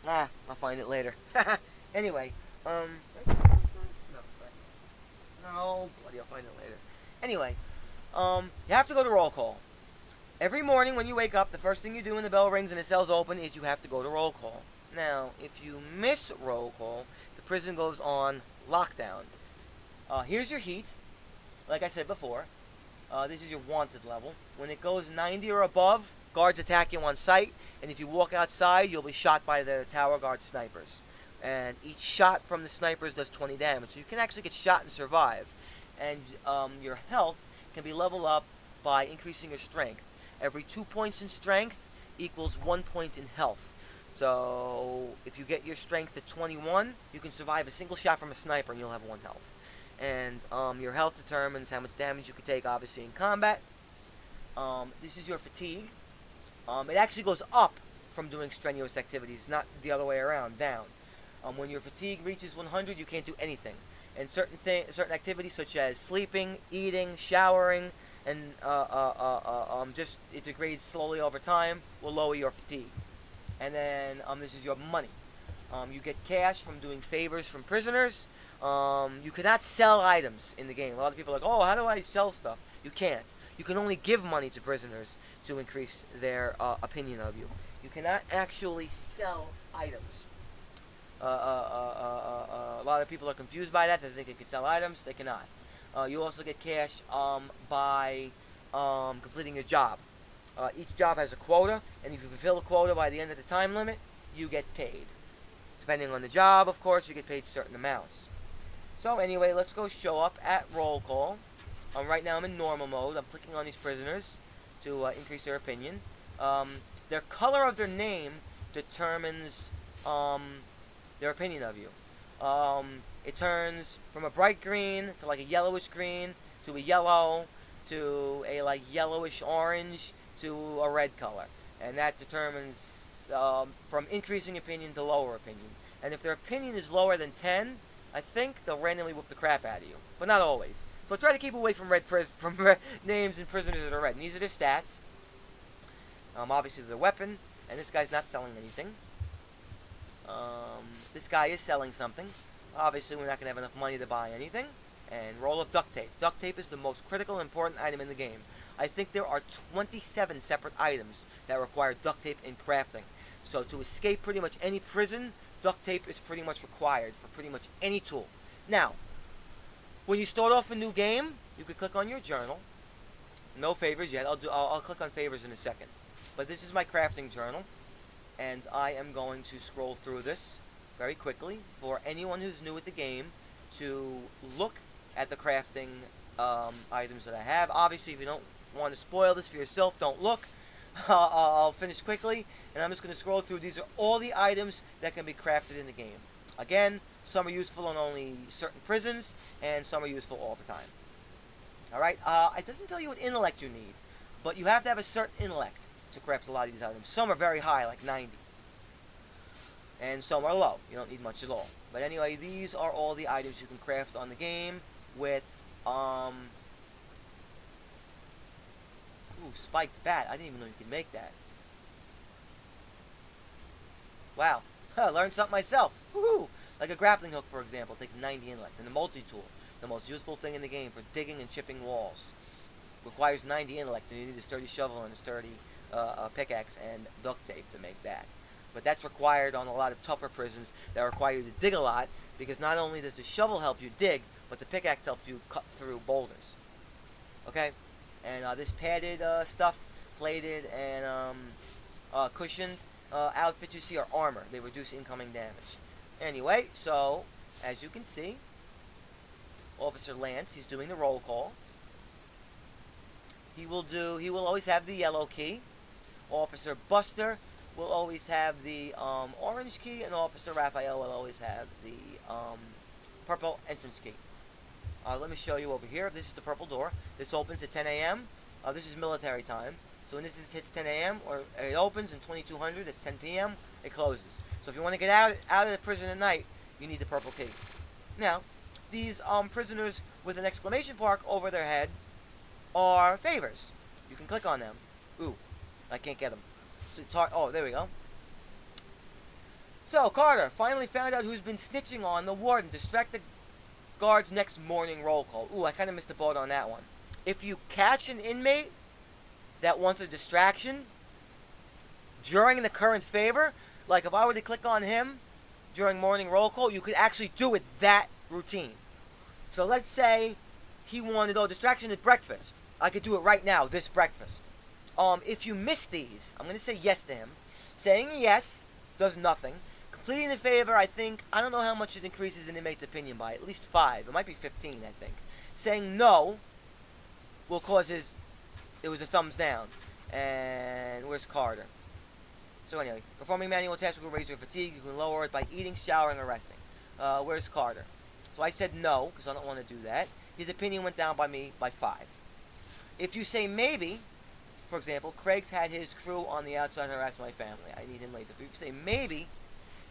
I'll find it later. Anyway, no, bloody, I'll find it later. Anyway, you have to go to roll call. Every morning when you wake up, the first thing you do when the bell rings and the cell's open is you have to go to roll call. Now, if you miss roll call, the prison goes on lockdown. Here's your heat. Like I said before, this is your wanted level. When it goes 90 or above, guards attack you on sight, and if you walk outside, you'll be shot by the tower guard snipers. And each shot from the snipers does 20 damage, so you can actually get shot and survive. And your health can be leveled up by increasing your strength. Every 2 points in strength equals 1 point in health. So if you get your strength to 21, you can survive a single shot from a sniper and you'll have 1 health. And your health determines how much damage you can take, obviously, in combat. This is your fatigue. It actually goes up from doing strenuous activities, not the other way around, down. When your fatigue reaches 100, you can't do anything. And certain activities such as sleeping, eating, showering, and just it degrades slowly over time, will lower your fatigue. And then this is your money. You get cash from doing favors from prisoners. You cannot sell items in the game. A lot of people are like, oh, how do I sell stuff? You can't. You can only give money to prisoners to increase their opinion of you. You cannot actually sell items. A lot of people are confused by that. They think they can sell items. They cannot. You also get cash by completing your job. Each job has a quota, and if you fulfill the quota by the end of the time limit, you get paid. Depending on the job, of course, you get paid certain amounts. So anyway, let's go show up at roll call. Right now I'm in normal mode. I'm clicking on these prisoners to increase their opinion. Their color of their name determines their opinion of you. It turns from a bright green to like a yellowish green to a yellow to a like yellowish orange to a red color, and that determines from increasing opinion to lower opinion. And if their opinion is lower than 10, I think they'll randomly whoop the crap out of you, but not always. So try to keep away from red names and prisoners that are red. And these are their stats. Obviously their weapon, and this guy's not selling anything. This guy is selling something. Obviously we're not going to have enough money to buy anything. And roll of duct tape. Duct tape is the most critical and important item in the game. I think there are 27 separate items that require duct tape in crafting. So to escape pretty much any prison, duct tape is pretty much required for pretty much any tool. Now, when you start off a new game, you can click on your journal. No favors yet. I'll click on favors in a second. But this is my crafting journal, and I am going to scroll through this very quickly for anyone who's new at the game to look at the crafting items that I have. Obviously, if you don't want to spoil this for yourself, don't look. I'll finish quickly, and I'm just going to scroll through. These are all the items that can be crafted in the game. Again, some are useful in only certain prisons, and some are useful all the time. Alright, it doesn't tell you what intellect you need, but you have to have a certain intellect to craft a lot of these items. Some are very high, like 90. And some are low. You don't need much at all. But anyway, these are all the items you can craft on the game with, spiked bat. I didn't even know you could make that. Wow. I learned something myself. Woohoo! Like a grappling hook, for example, takes 90 intellect. And the multi-tool, the most useful thing in the game for digging and chipping walls, requires 90 intellect, and you need a sturdy shovel and a sturdy pickaxe and duct tape to make that. But that's required on a lot of tougher prisons that require you to dig a lot, because not only does the shovel help you dig, but the pickaxe helps you cut through boulders. Okay? And this padded stuff, plated and cushioned outfits you see are armor. They reduce incoming damage. Anyway, so as you can see, Officer Lance, he's doing the roll call. He will always have the yellow key. Officer Buster will always have the orange key, and Officer Raphael will always have the purple entrance key. Let me show you over here. This is the purple door. This opens at 10 a.m. This is military time. So when this hits 10 a.m. or it opens in 2200, it's 10 p.m. It closes. So if you want to get out of the prison at night, you need the purple key. Now, these prisoners with an exclamation mark over their head are favors. You can click on them. Ooh, I can't get them. So oh, there we go. So Carter finally found out who's been snitching on the warden. Distract the guard's next morning roll call. Ooh, I kind of missed the boat on that one. If you catch an inmate that wants a distraction during the current favor, Like if I were to click on him during morning roll call, you could actually do it that routine. So let's say he wanted, distraction at breakfast. I could do it right now, this breakfast. If you miss these, I'm going to say yes to him. Saying yes does nothing. Completing the favor, I don't know how much it increases an inmate's opinion by, at least 5. It might be 15, I think. Saying no will cause it was a thumbs down. And where's Carter? So anyway, performing manual tasks will raise your fatigue. You can lower it by eating, showering, or resting. Where's Carter? So I said no, because I don't want to do that. His opinion went down by 5. If you say maybe, for example, Craig's had his crew on the outside harass my family. I need him later. If you say maybe,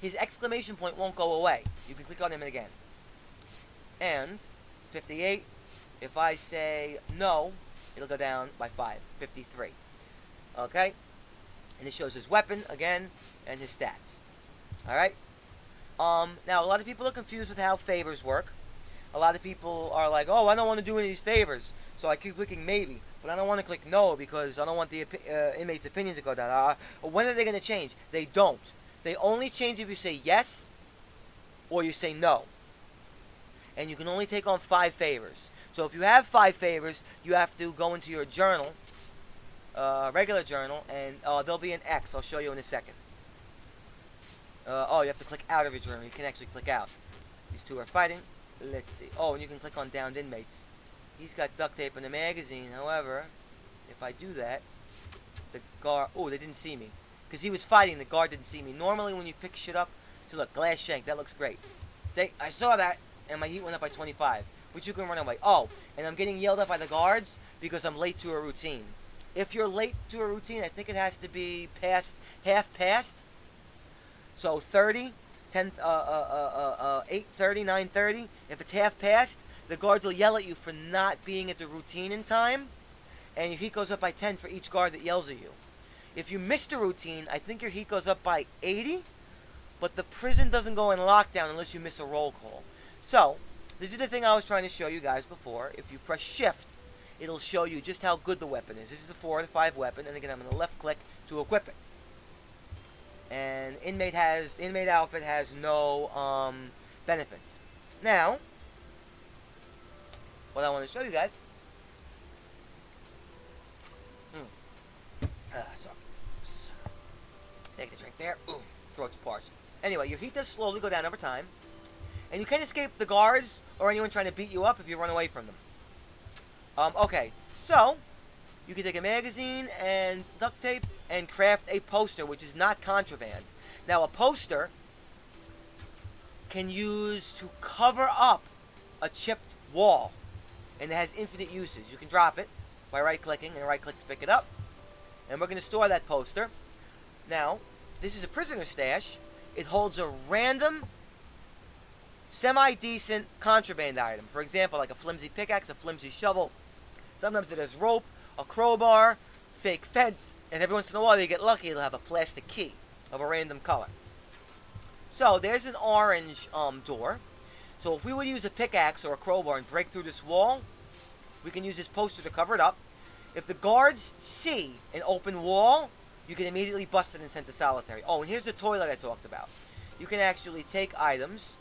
his exclamation point won't go away. You can click on him again. And 58, if I say no, it'll go down by 5. 53. Okay? And it shows his weapon again and his stats. Alright? Now a lot of people are confused with how favors work. A lot of people are like, oh, I don't want to do any of these favors, so I keep clicking maybe. But I don't want to click no because I don't want the inmate's opinion to go down. When are they going to change? They don't. They only change if you say yes or you say no. And you can only take on 5 favors. So if you have 5 favors, you have to go into your journal, regular journal, and there'll be an X. I'll show you in a second. You have to click out of your journal. You can actually click out. These two are fighting. Let's see. Oh, and you can click on downed inmates. He's got duct tape in the magazine. However, if I do that, the guard... Oh, they didn't see me. Because he was fighting, the guard didn't see me. Normally, when you pick shit up... So look, glass shank. That looks great. Say, I saw that, and my heat went up by 25. Which you can run away. Oh, and I'm getting yelled at by the guards because I'm late to a routine. If you're late to a routine, I think it has to be half past. So 30... 8:30, 9:30. If it's half past, the guards will yell at you for not being at the routine in time, and your heat goes up by 10 for each guard that yells at you. If you miss the routine, I think your heat goes up by 80, but the prison doesn't go in lockdown unless you miss a roll call. So, this is the thing I was trying to show you guys before. If you press shift, it'll show you just how good the weapon is. This is a 4 out of 5 weapon, and again, I'm going to left click to equip it. And inmate outfit has no benefits. Now, what I want to show you guys. Sorry. Take a drink there. Ooh, throat's parched. Anyway, your heat does slowly go down over time, and you can escape the guards or anyone trying to beat you up if you run away from them. Okay, so you can take a magazine and duct tape and craft a poster, which is not contraband. Now, a poster can use to cover up a chipped wall, and it has infinite uses. You can drop it by right-clicking and right-click to pick it up, and we're going to store that poster. Now, this is a prisoner stash. It holds a random, semi-decent contraband item. For example, like a flimsy pickaxe, a flimsy shovel. Sometimes it has rope, a crowbar, fake fence, and every once in a while you get lucky, it'll have a plastic key of a random color. So there's an orange door. So if we would use a pickaxe or a crowbar and break through this wall, we can use this poster to cover it up. If the guards see an open wall, you can immediately bust it and send to solitary. Oh, and here's the toilet I talked about. You can actually take items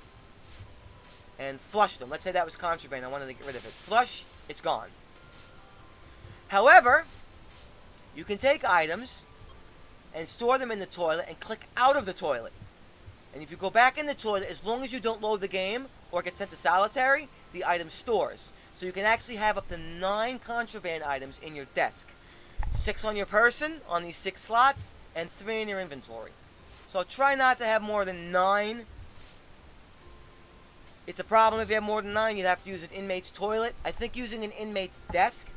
and flush them. Let's say that was contraband. I wanted to get rid of it. Flush, it's gone. However, you can take items and store them in the toilet and click out of the toilet. And if you go back in the toilet, as long as you don't load the game or get sent to solitary, the item stores. So you can actually have up to 9 contraband items in your desk. 6 on your person, on these 6 slots, and 3 in your inventory. So try not to have more than 9. It's a problem if you have more than 9. You'd have to use an inmate's toilet. I think using an inmate's desk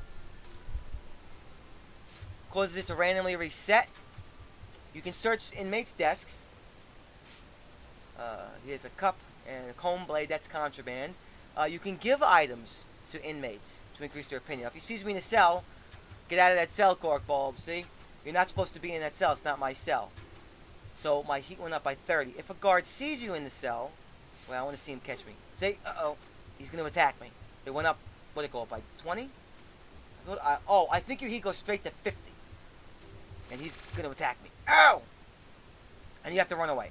causes it to randomly reset. You can search inmates' desks. Here's a cup and a comb blade. That's contraband. You can give items to inmates to increase their opinion. If he sees me in a cell, get out of that cell, cork bulb. See? You're not supposed to be in that cell. It's not my cell. So my heat went up by 30. If a guard sees you in the cell, well, I want to see him catch me. Say, uh-oh, he's going to attack me. It went up, what did it go up, by 20? I think your heat goes straight to 50. And he's going to attack me. Ow! and you have to run away.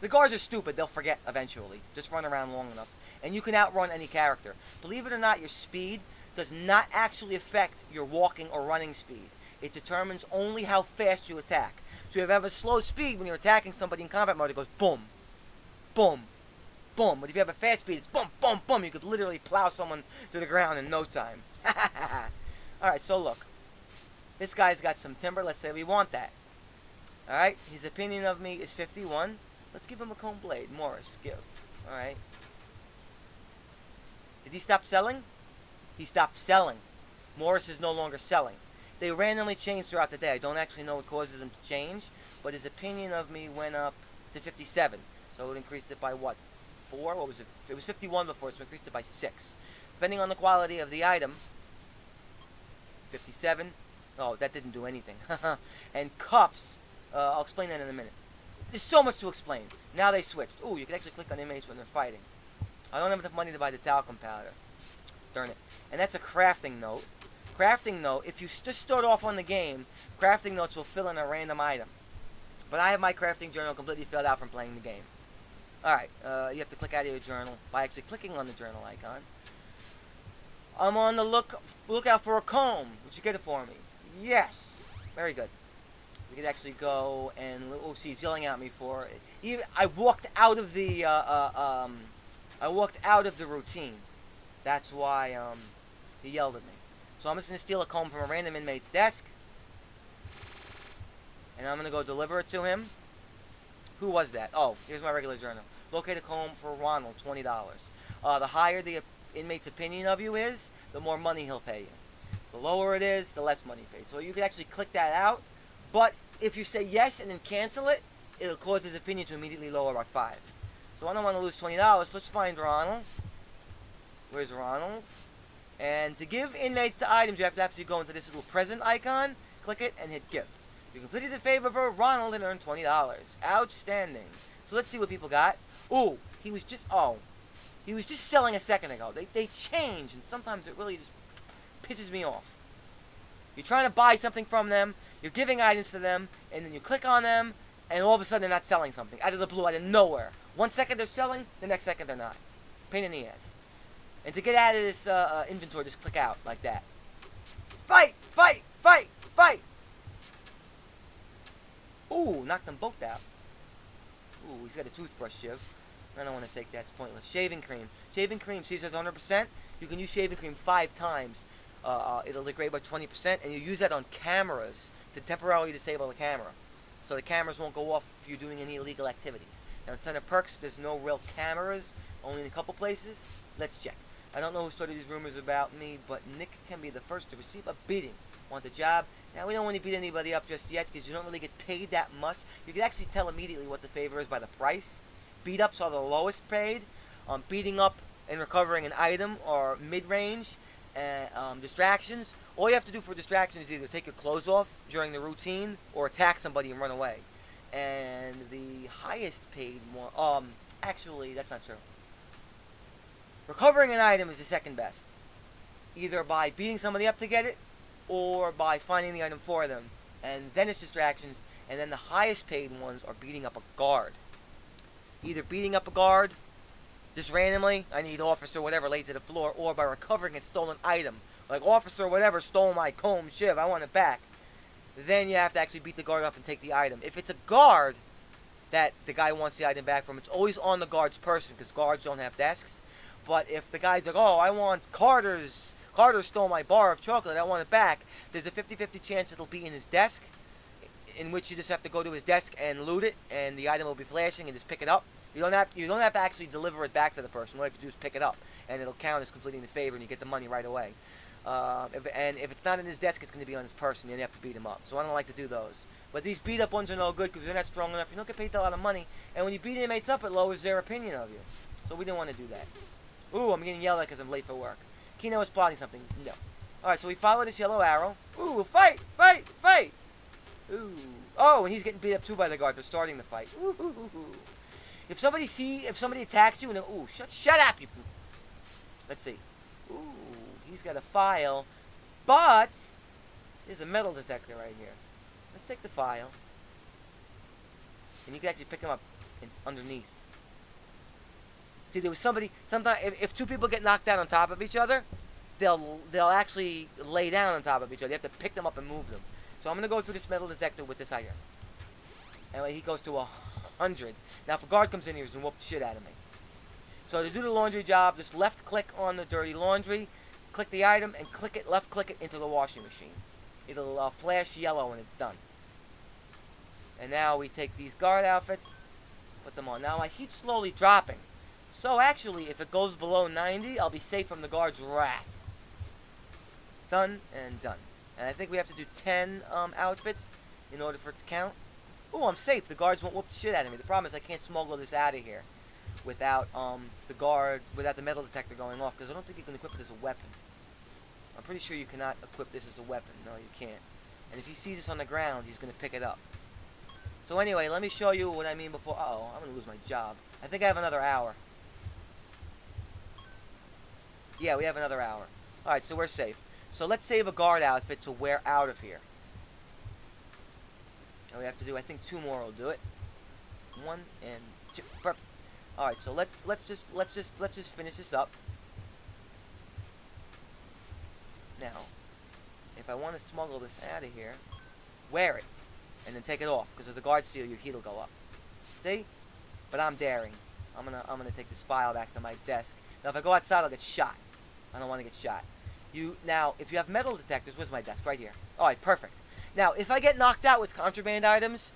The guards are stupid. They'll forget eventually. Just run around long enough. And you can outrun any character. Believe it or not, your speed does not actually affect your walking or running speed. It determines only how fast you attack. So if you have a slow speed when you're attacking somebody in combat mode, it goes boom, boom, boom. But if you have a fast speed, it's boom, boom, boom. You could literally plow someone to the ground in no time. Alright, so look. This guy's got some timber. Let's say we want that. Alright, his opinion of me is 51. Let's give him a comb blade. Morris, give. Alright. Did he stop selling? He stopped selling. Morris is no longer selling. They randomly change throughout the day. I don't actually know what causes them to change, but his opinion of me went up to 57. So it increased it by what? 4? What was it? It was 51 before, so it increased it by 6. Depending on the quality of the item, 57. Oh, that didn't do anything. And cups, I'll explain that in a minute. There's so much to explain. Now they switched. Ooh, you can actually click on inmates when they're fighting. I don't have enough money to buy the talcum powder. Darn it. And that's a crafting note. Crafting note, if you just start off on the game, crafting notes will fill in a random item. But I have my crafting journal completely filled out from playing the game. Alright, you have to click out of your journal by actually clicking on the journal icon. I'm on the lookout for a comb. Would you get it for me? Yes. Very good. We could actually go and... Oh, see, he's yelling at me for it. I walked out of the... I walked out of the routine. That's why he yelled at me. So I'm just going to steal a comb from a random inmate's desk. And I'm going to go deliver it to him. Who was that? Oh, here's my regular journal. Locate a comb for Ronald, $20. The higher the inmate's opinion of you is, the more money he'll pay you. The lower it is, the less money he pays. So you can actually click that out. But if you say yes and then cancel it, it'll cause his opinion to immediately lower by 5. So I don't want to lose $20. Let's find Ronald. Where's Ronald? And to give inmates the items, you have to actually go into this little present icon, click it, and hit give. You completed the favor for Ronald and earned $20. Outstanding. So let's see what people got. Ooh, he was just selling a second ago. They change, and sometimes it really just pisses me off. You're trying to buy something from them, you're giving items to them, and then you click on them, and all of a sudden they're not selling something. Out of the blue, out of nowhere. 1 second they're selling, the next second they're not. Pain in the ass. And to get out of this inventory, just click out like that. Fight! Fight! Fight! Fight! Ooh, knocked them both out. Ooh, he's got a toothbrush shiv. I don't want to take that, it's pointless. Shaving cream. Shaving cream, see it says 100%. You can use shaving cream 5 times. It'll degrade by 20%, and you use that on cameras to temporarily disable the camera. So the cameras won't go off if you're doing any illegal activities. Now, in Center Perks, there's no real cameras, only in a couple places. Let's check. I don't know who started these rumors about me, but Nick can be the first to receive a beating. Want the job? Now, we don't want to beat anybody up just yet because you don't really get paid that much. You can actually tell immediately what the favor is by the price. Beat-ups are the lowest paid. Beating up and recovering an item are mid-range. Distractions. All you have to do for distractions is either take your clothes off during the routine or attack somebody and run away. And the highest paid one... actually, that's not true. Recovering an item is the second best. Either by beating somebody up to get it, or by finding the item for them. And then it's distractions, and then the highest paid ones are beating up a guard. Either beating up a guard, just randomly, I need officer whatever laid to the floor, or by recovering a stolen item. Like officer whatever stole my comb shiv, I want it back. Then you have to actually beat the guard up and take the item. If it's a guard that the guy wants the item back from, it's always on the guard's person, because guards don't have desks. But if the guy's like, oh, I want Carter stole my bar of chocolate, I want it back, there's a 50-50 chance it'll be in his desk, in which you just have to go to his desk and loot it, and the item will be flashing, and just pick it up. You don't have to actually deliver it back to the person. All you have to do is pick it up, and it'll count as completing the favor, and you get the money right away. If it's not in his desk, it's going to be on his person, and you have to beat him up. So I don't like to do those. But these beat-up ones are no good, because they're not strong enough. You don't get paid a lot of money, and when you beat inmates up, it lowers their opinion of you. So we didn't want to do that. Ooh, I'm getting yelled at because I'm late for work. Kino is plotting something. No. Alright, so we follow this yellow arrow. Ooh, fight! Fight! Fight! Ooh. Oh, and he's getting beat up too by the guard for starting the fight. Ooh, ooh, ooh, ooh. If somebody attacks you, and ooh, shut up, you poop. Let's see. Ooh, he's got a file, but there's a metal detector right here. Let's take the file. and you can actually pick them up underneath. See, there was somebody. Sometimes, if two people get knocked down on top of each other, they'll actually lay down on top of each other. You have to pick them up and move them. So I'm gonna go through this metal detector with this item. Anyway, he goes to 100. Now, if a guard comes in here, he's gonna whoop the shit out of me. So to do the laundry job, just left click on the dirty laundry, click the item, and left click it into the washing machine. It'll flash yellow when it's done. And now we take these guard outfits, put them on. Now my heat's slowly dropping. So actually, if it goes below 90, I'll be safe from the guard's wrath. Done and done. And I think we have to do 10 outfits in order for it to count. Ooh, I'm safe. The guards won't whoop the shit out of me. The problem is I can't smuggle this out of here without without the metal detector going off, because I don't think you can equip it as a weapon. I'm pretty sure you cannot equip this as a weapon. No, you can't. And if he sees this on the ground, he's going to pick it up. So anyway, let me show you what I mean before... Uh-oh, I'm going to lose my job. I think I have another hour. Yeah, we have another hour. Alright, so we're safe. So let's save a guard outfit to wear out of here. And we have to do, I think, 2 more will do it. 1 and 2. Perfect. Alright, so let's just finish this up. Now, if I want to smuggle this out of here, wear it, and then take it off, because if the guards see you, your heat will go up. See? But I'm daring. I'm gonna take this file back to my desk. Now, if I go outside, I'll get shot. I don't want to get shot. Now, if you have metal detectors, where's my desk? Right here. Alright, perfect. Now, if I get knocked out with contraband items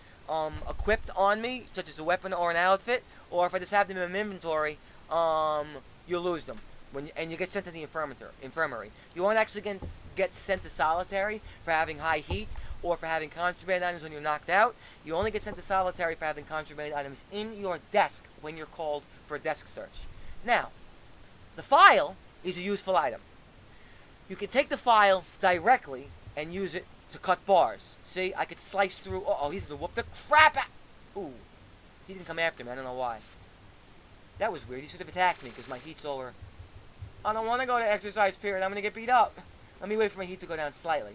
equipped on me, such as a weapon or an outfit, or if I just have them in my inventory, you'll lose them. And you get sent to the infirmary. You won't actually get sent to solitary for having high heat or for having contraband items when you're knocked out. You only get sent to solitary for having contraband items in your desk when you're called for a desk search. Now, the file is a useful item. You can take the file directly and use it to cut bars. See, I could slice through... Uh-oh, he's gonna whoop the crap out... Ooh, he didn't come after me. I don't know why. That was weird. He should have attacked me because my heat's over... I don't want to go to exercise period. I'm going to get beat up. Let me wait for my heat to go down slightly.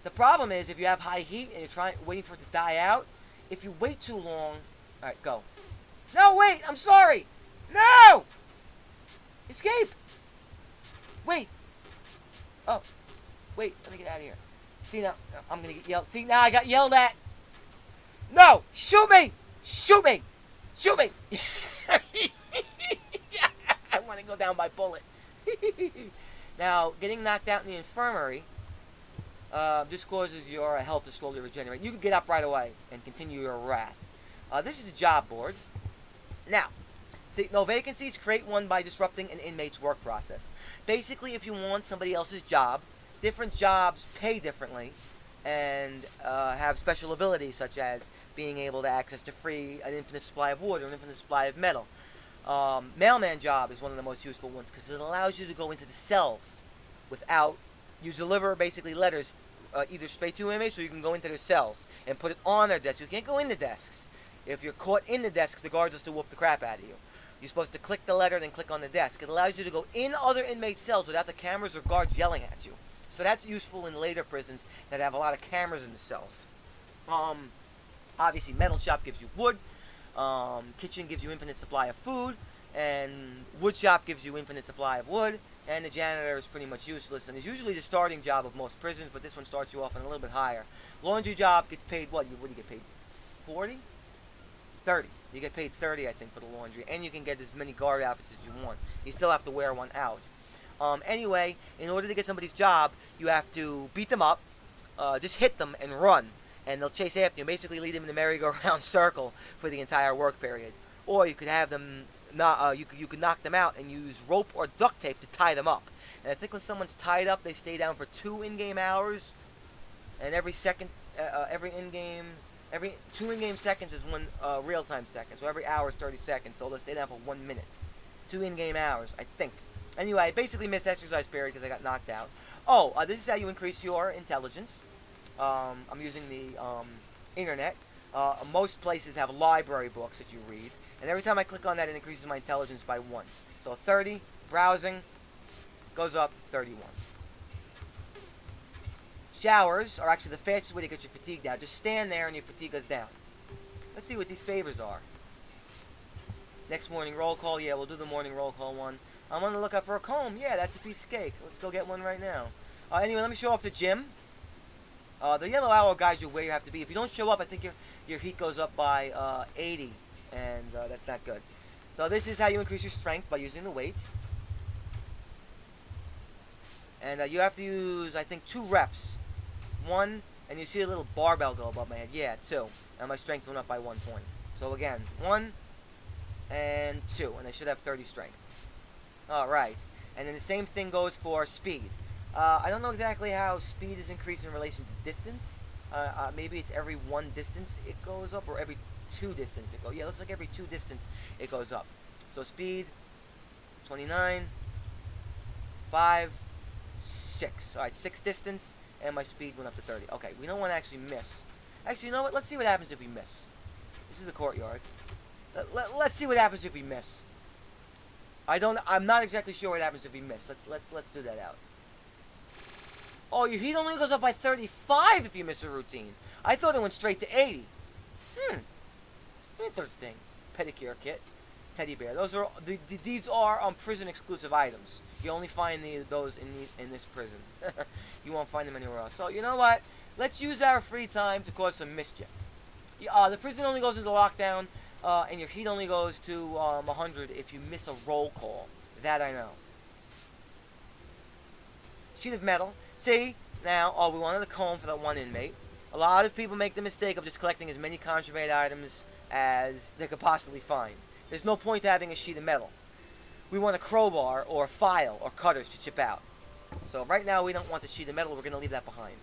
The problem is, if you have high heat and you're waiting for it to die out, if you wait too long... Alright, go. No, wait! I'm sorry! No! Escape! Wait! Oh. Wait, let me get out of here. See, now, I'm going to get yelled... See, now I got yelled at! No! Shoot me! Shoot me! Shoot me! I want to go down by bullet. Now, getting knocked out in the infirmary just causes your health to slowly regenerate. You can get up right away and continue your wrath. This is the job board. Now, see, no vacancies, create one by disrupting an inmate's work process. Basically, if you want somebody else's job, different jobs pay differently and have special abilities, such as being able to access to an infinite supply of wood or an infinite supply of metal. Mailman job is one of the most useful ones because it allows you to go into the cells without... You deliver basically letters either straight to inmates, or you can go into their cells and put it on their desks. You can't go in the desks. If you're caught in the desks, the guards will still whoop the crap out of you. You're supposed to click the letter, then click on the desk. It allows you to go in other inmates' cells without the cameras or guards yelling at you. So that's useful in later prisons that have a lot of cameras in the cells. Obviously, metal shop gives you wood. Kitchen gives you infinite supply of food, and wood shop gives you infinite supply of wood, and the janitor is pretty much useless, and is usually the starting job of most prisons, but this one starts you off on a little bit higher. Laundry job gets paid, what do you get paid? 40? 30. You get paid 30, I think, for the laundry, and you can get as many guard outfits as you want. You still have to wear one out. Anyway, in order to get somebody's job, you have to beat them up, just hit them and run. And they'll chase after you, basically lead them in a merry-go-round circle for the entire work period. Or you could have them, you could knock them out and use rope or duct tape to tie them up. And I think when someone's tied up, they stay down for 2 in-game hours, and every 2 in-game seconds is 1 real-time second. So every hour is 30 seconds, so they'll stay down for 1 minute. 2 in-game hours, I think. Anyway, I basically missed exercise period because I got knocked out. Oh, this is how you increase your intelligence. I'm using the internet. Most places have library books that you read, and every time I click on that, it increases my intelligence by 1. So 30, browsing, goes up 31. Showers are actually the fastest way to get your fatigue down. Just stand there and your fatigue goes down. Let's see what these favors are. Next morning roll call. Yeah, we'll do the morning roll call one. I'm on the lookout for a comb. Yeah, that's a piece of cake. Let's go get one right now. Anyway, let me show off the gym. The yellow arrow guides you where you have to be. If you don't show up, I think your heat goes up by 80, and that's not good. So this is how you increase your strength, by using the weights. And you have to use, I think, 2 reps. 1, and you see a little barbell go above my head. Yeah, 2. And my strength went up by 1 point. So again, 1 and 2, and I should have 30 strength. Alright, and then the same thing goes for speed. I don't know exactly how speed is increased in relation to distance. Maybe it's every 1 distance it goes up, or every 2 distance it goes. Yeah, it looks like every 2 distance it goes up. So speed, 29, 5, 6. Alright, 6 distance, and my speed went up to 30. Okay, we don't want to actually miss. Actually, you know what? Let's see what happens if we miss. This is the courtyard. Let's see what happens if we miss. I'm not exactly sure what happens if we miss. Let's do that out. Oh, your heat only goes up by 35 if you miss a routine. I thought it went straight to 80. Interesting. Pedicure kit, teddy bear. These are prison exclusive items. You only find those in this prison. You won't find them anywhere else. So you know what? Let's use our free time to cause some mischief. The prison only goes into lockdown, and your heat only goes to 100 if you miss a roll call. That I know. Sheet of metal. See, now, we wanted a comb for that 1 inmate. A lot of people make the mistake of just collecting as many contraband items as they could possibly find. There's no point to having a sheet of metal. We want a crowbar or a file or cutters to chip out. So right now we don't want the sheet of metal. We're going to leave that behind.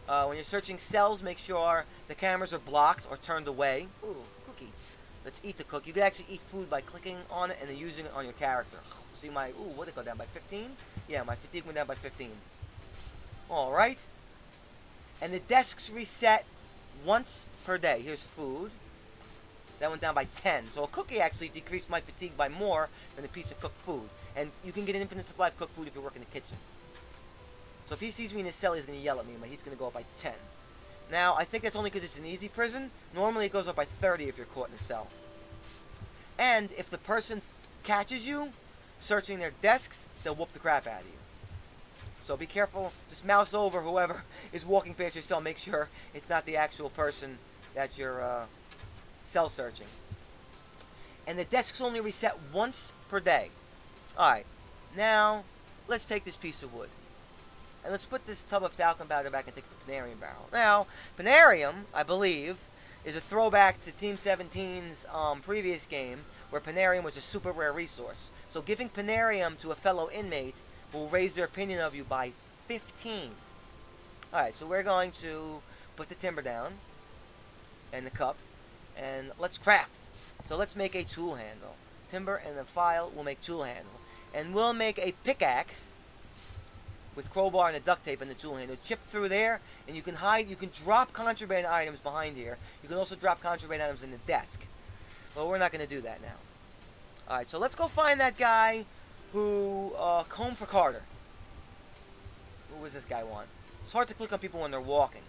When you're searching cells, make sure the cameras are blocked or turned away. Ooh, cookie. Let's eat the cookie. You can actually eat food by clicking on it and then using it on your character. See what did it go down by 15? Yeah, my fatigue went down by 15. Alright. And the desks reset once per day. Here's food. That went down by 10. So a cookie actually decreased my fatigue by more than a piece of cooked food. And you can get an infinite supply of cooked food if you work in the kitchen. So if he sees me in his cell, he's going to yell at me. My heat's going to go up by 10. Now, I think that's only because it's an easy prison. Normally it goes up by 30 if you're caught in a cell. And if the person catches you searching their desks, they'll whoop the crap out of you. So be careful. Just mouse over whoever is walking past your cell. Make sure it's not the actual person that you're cell searching. And the desks only reset once per day. Alright. Now, let's take this piece of wood. And let's put this tub of talcum powder back and take the Panarium barrel. Now, Panarium, I believe, is a throwback to Team 17's previous game, where Panarium was a super rare resource. So giving Panarium to a fellow inmate will raise their opinion of you by 15. Alright, so we're going to put the timber down, and the cup, and let's craft. So let's make a tool handle. Timber and a file will make tool handle. And we'll make a pickaxe with crowbar and a duct tape and the tool handle. Chip through there, and you can drop contraband items behind here. You can also drop contraband items in the desk. Well, we're not going to do that now. Alright, so let's go find that guy who combed for Carter. Who does this guy want? It's hard to click on people when they're walking.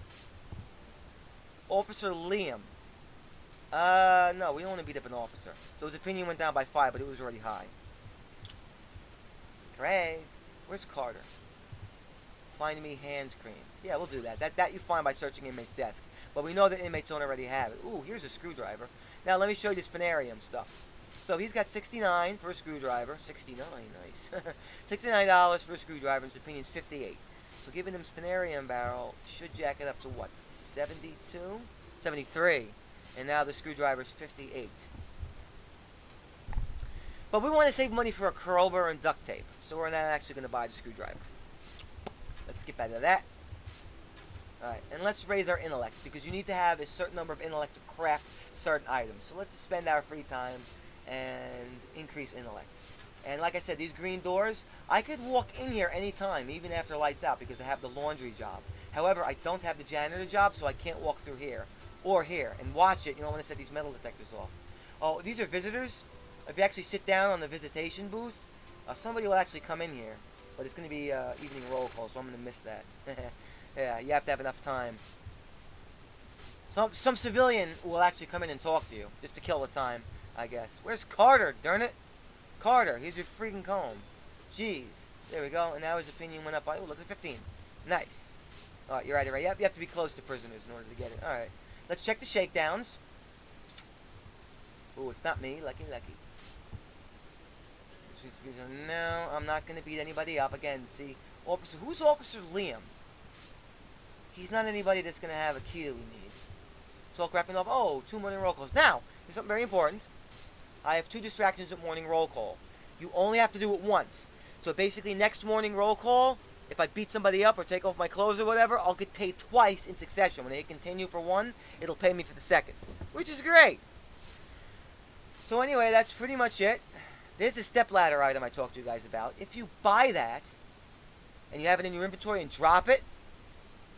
Officer Liam. No, we don't want to beat up an officer. So his opinion went down by 5, but it was already high. Craig. Where's Carter? Find me hand cream. Yeah, we'll do that. That you find by searching inmates' desks. But we know that inmates don't already have it. Ooh, here's a screwdriver. Now let me show you this Panarium stuff. So he's got $69 for a screwdriver. $69, nice. $69 for a screwdriver, and his opinion's 58. So giving him his Panarium barrel should jack it up to what, 72? 73. And now the screwdriver's 58. But we want to save money for a crowbar and duct tape. So we're not actually going to buy the screwdriver. Let's skip out of that. Alright, and let's raise our intellect, because you need to have a certain number of intellect to craft certain items. So let's spend our free time and increase intellect. And like I said, these green doors, I could walk in here anytime, even after lights out, because I have the laundry job. However, I don't have the janitor job, so I can't walk through here or here and watch it. You know, when I set these metal detectors off. Oh, these are visitors. If you actually sit down on the visitation booth, somebody will actually come in here. But it's going to be evening roll call, so I'm going to miss that. Yeah, you have to have enough time. Some civilian will actually come in and talk to you just to kill the time, I guess. Where's Carter? Darn it, Carter. Here's your freaking comb. Jeez. There we go. And now his opinion went up by, oh, look at 15. Nice. All right, you're right. Yep, you have to be close to prisoners in order to get it. All right. Let's check the shakedowns. Ooh, it's not me. Lucky, lucky. No, I'm not going to beat anybody up. Again, see, Officer, who's Officer Liam? He's not anybody that's going to have a key that we need. Talk wrapping up. Oh, 2 morning roll calls. Now, there's something very important. I have 2 distractions at morning roll call. You only have to do it once. So basically, next morning roll call, if I beat somebody up or take off my clothes or whatever, I'll get paid twice in succession. When I hit continue for one, it'll pay me for the second, which is great. So anyway, that's pretty much it. There's a stepladder item I talked to you guys about. If you buy that, and you have it in your inventory and drop it,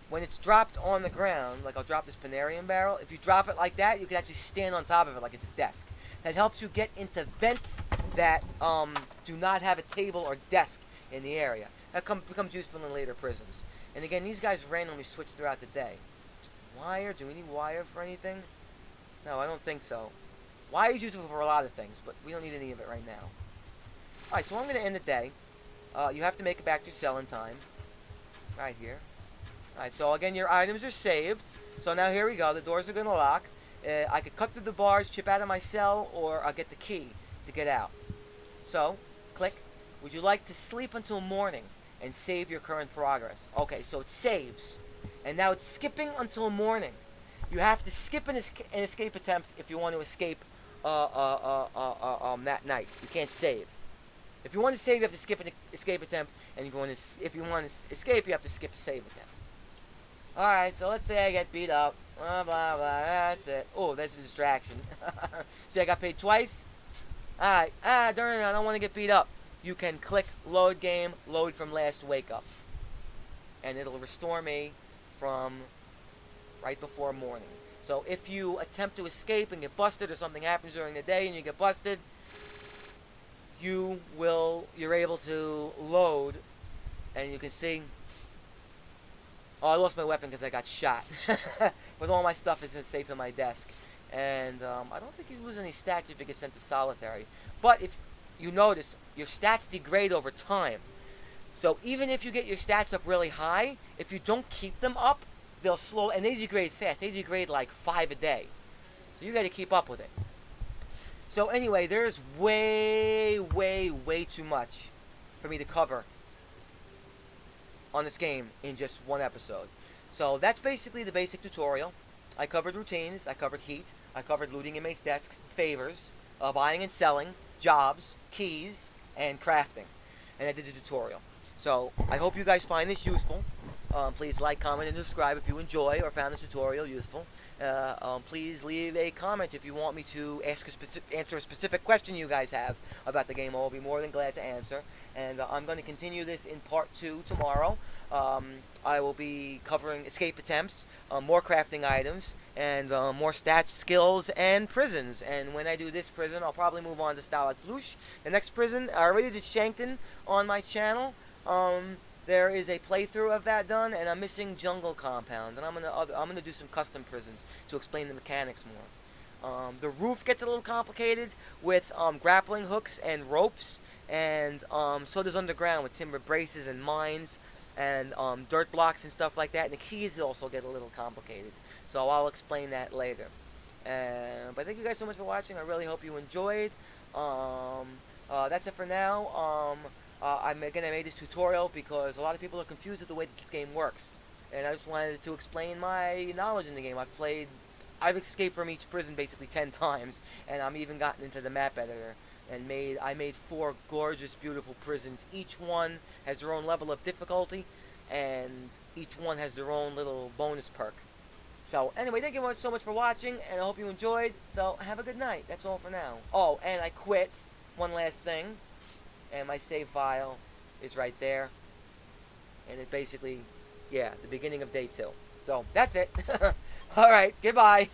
when it's dropped on the ground, like I'll drop this Panarium barrel, if you drop it like that, you can actually stand on top of it like it's a desk. That helps you get into vents that do not have a table or desk in the area. That becomes useful in later prisons. And again, these guys randomly switch throughout the day. Wire? Do we need wire for anything? No, I don't think so. Wire is useful for a lot of things, but we don't need any of it right now. Alright, so I'm going to end the day. You have to make it back to your cell in time. Right here. Alright, so again, your items are saved. So now here we go. The doors are going to lock. I could cut through the bars, chip out of my cell, or I'll get the key to get out. So, click. Would you like to sleep until morning and save your current progress? Okay, so it saves. And now it's skipping until morning. You have to skip an escape attempt if you want to escape that night. You can't save. If you want to save, you have to skip an escape attempt, and if you want to escape, you have to skip a save attempt. All right, so let's say I get beat up. Blah blah blah. That's it. Oh, that's a distraction. See, I got paid twice. All right. Darn it! I don't want to get beat up. You can click load game, load from last wake up, and it'll restore me from right before morning. So if you attempt to escape and get busted, or something happens during the day and you get busted, you're able to load, and you can see, oh, I lost my weapon because I got shot. But all my stuff is safe in my desk. And I don't think you lose any stats if you get sent to solitary. But if you notice, your stats degrade over time. So even if you get your stats up really high, if you don't keep them up, they'll slow, and they degrade fast. They degrade like 5 a day. So you got to keep up with it. So anyway, there's way too much for me to cover on this game in just one episode. So that's basically the basic tutorial. I covered routines, I covered heat, I covered looting inmates' desks, favors, buying and selling, jobs, keys, and crafting. And I did a tutorial. So I hope you guys find this useful. Please like, comment, and subscribe if you enjoy or found this tutorial useful. Please leave a comment if you want me to answer a specific question you guys have about the game. I'll be more than glad to answer. And I'm going to continue this in part 2 tomorrow. I will be covering escape attempts, more crafting items, and more stats, skills, and prisons. And when I do this prison, I'll probably move on to Stalag Plush. The next prison, I already did Shankton on my channel. There is a playthrough of that done, and I'm missing Jungle Compound, and I'm gonna do some custom prisons to explain the mechanics more. The roof gets a little complicated with grappling hooks and ropes, and so does underground with timber braces and mines and dirt blocks and stuff like that. And the keys also get a little complicated, so I'll explain that later. But thank you guys so much for watching. I really hope you enjoyed. That's it for now. I made this tutorial because a lot of people are confused with the way this game works, and I just wanted to explain my knowledge in the game. I've escaped from each prison basically 10 times, and I'm even gotten into the map editor, and I made 4 gorgeous, beautiful prisons. Each one has their own level of difficulty, and each one has their own little bonus perk. So anyway, thank you so much for watching, and I hope you enjoyed. So have a good night. That's all for now. Oh, and I quit. One last thing. And my save file is right there. And it basically, yeah, the beginning of day 2. So, that's it. Alright, goodbye.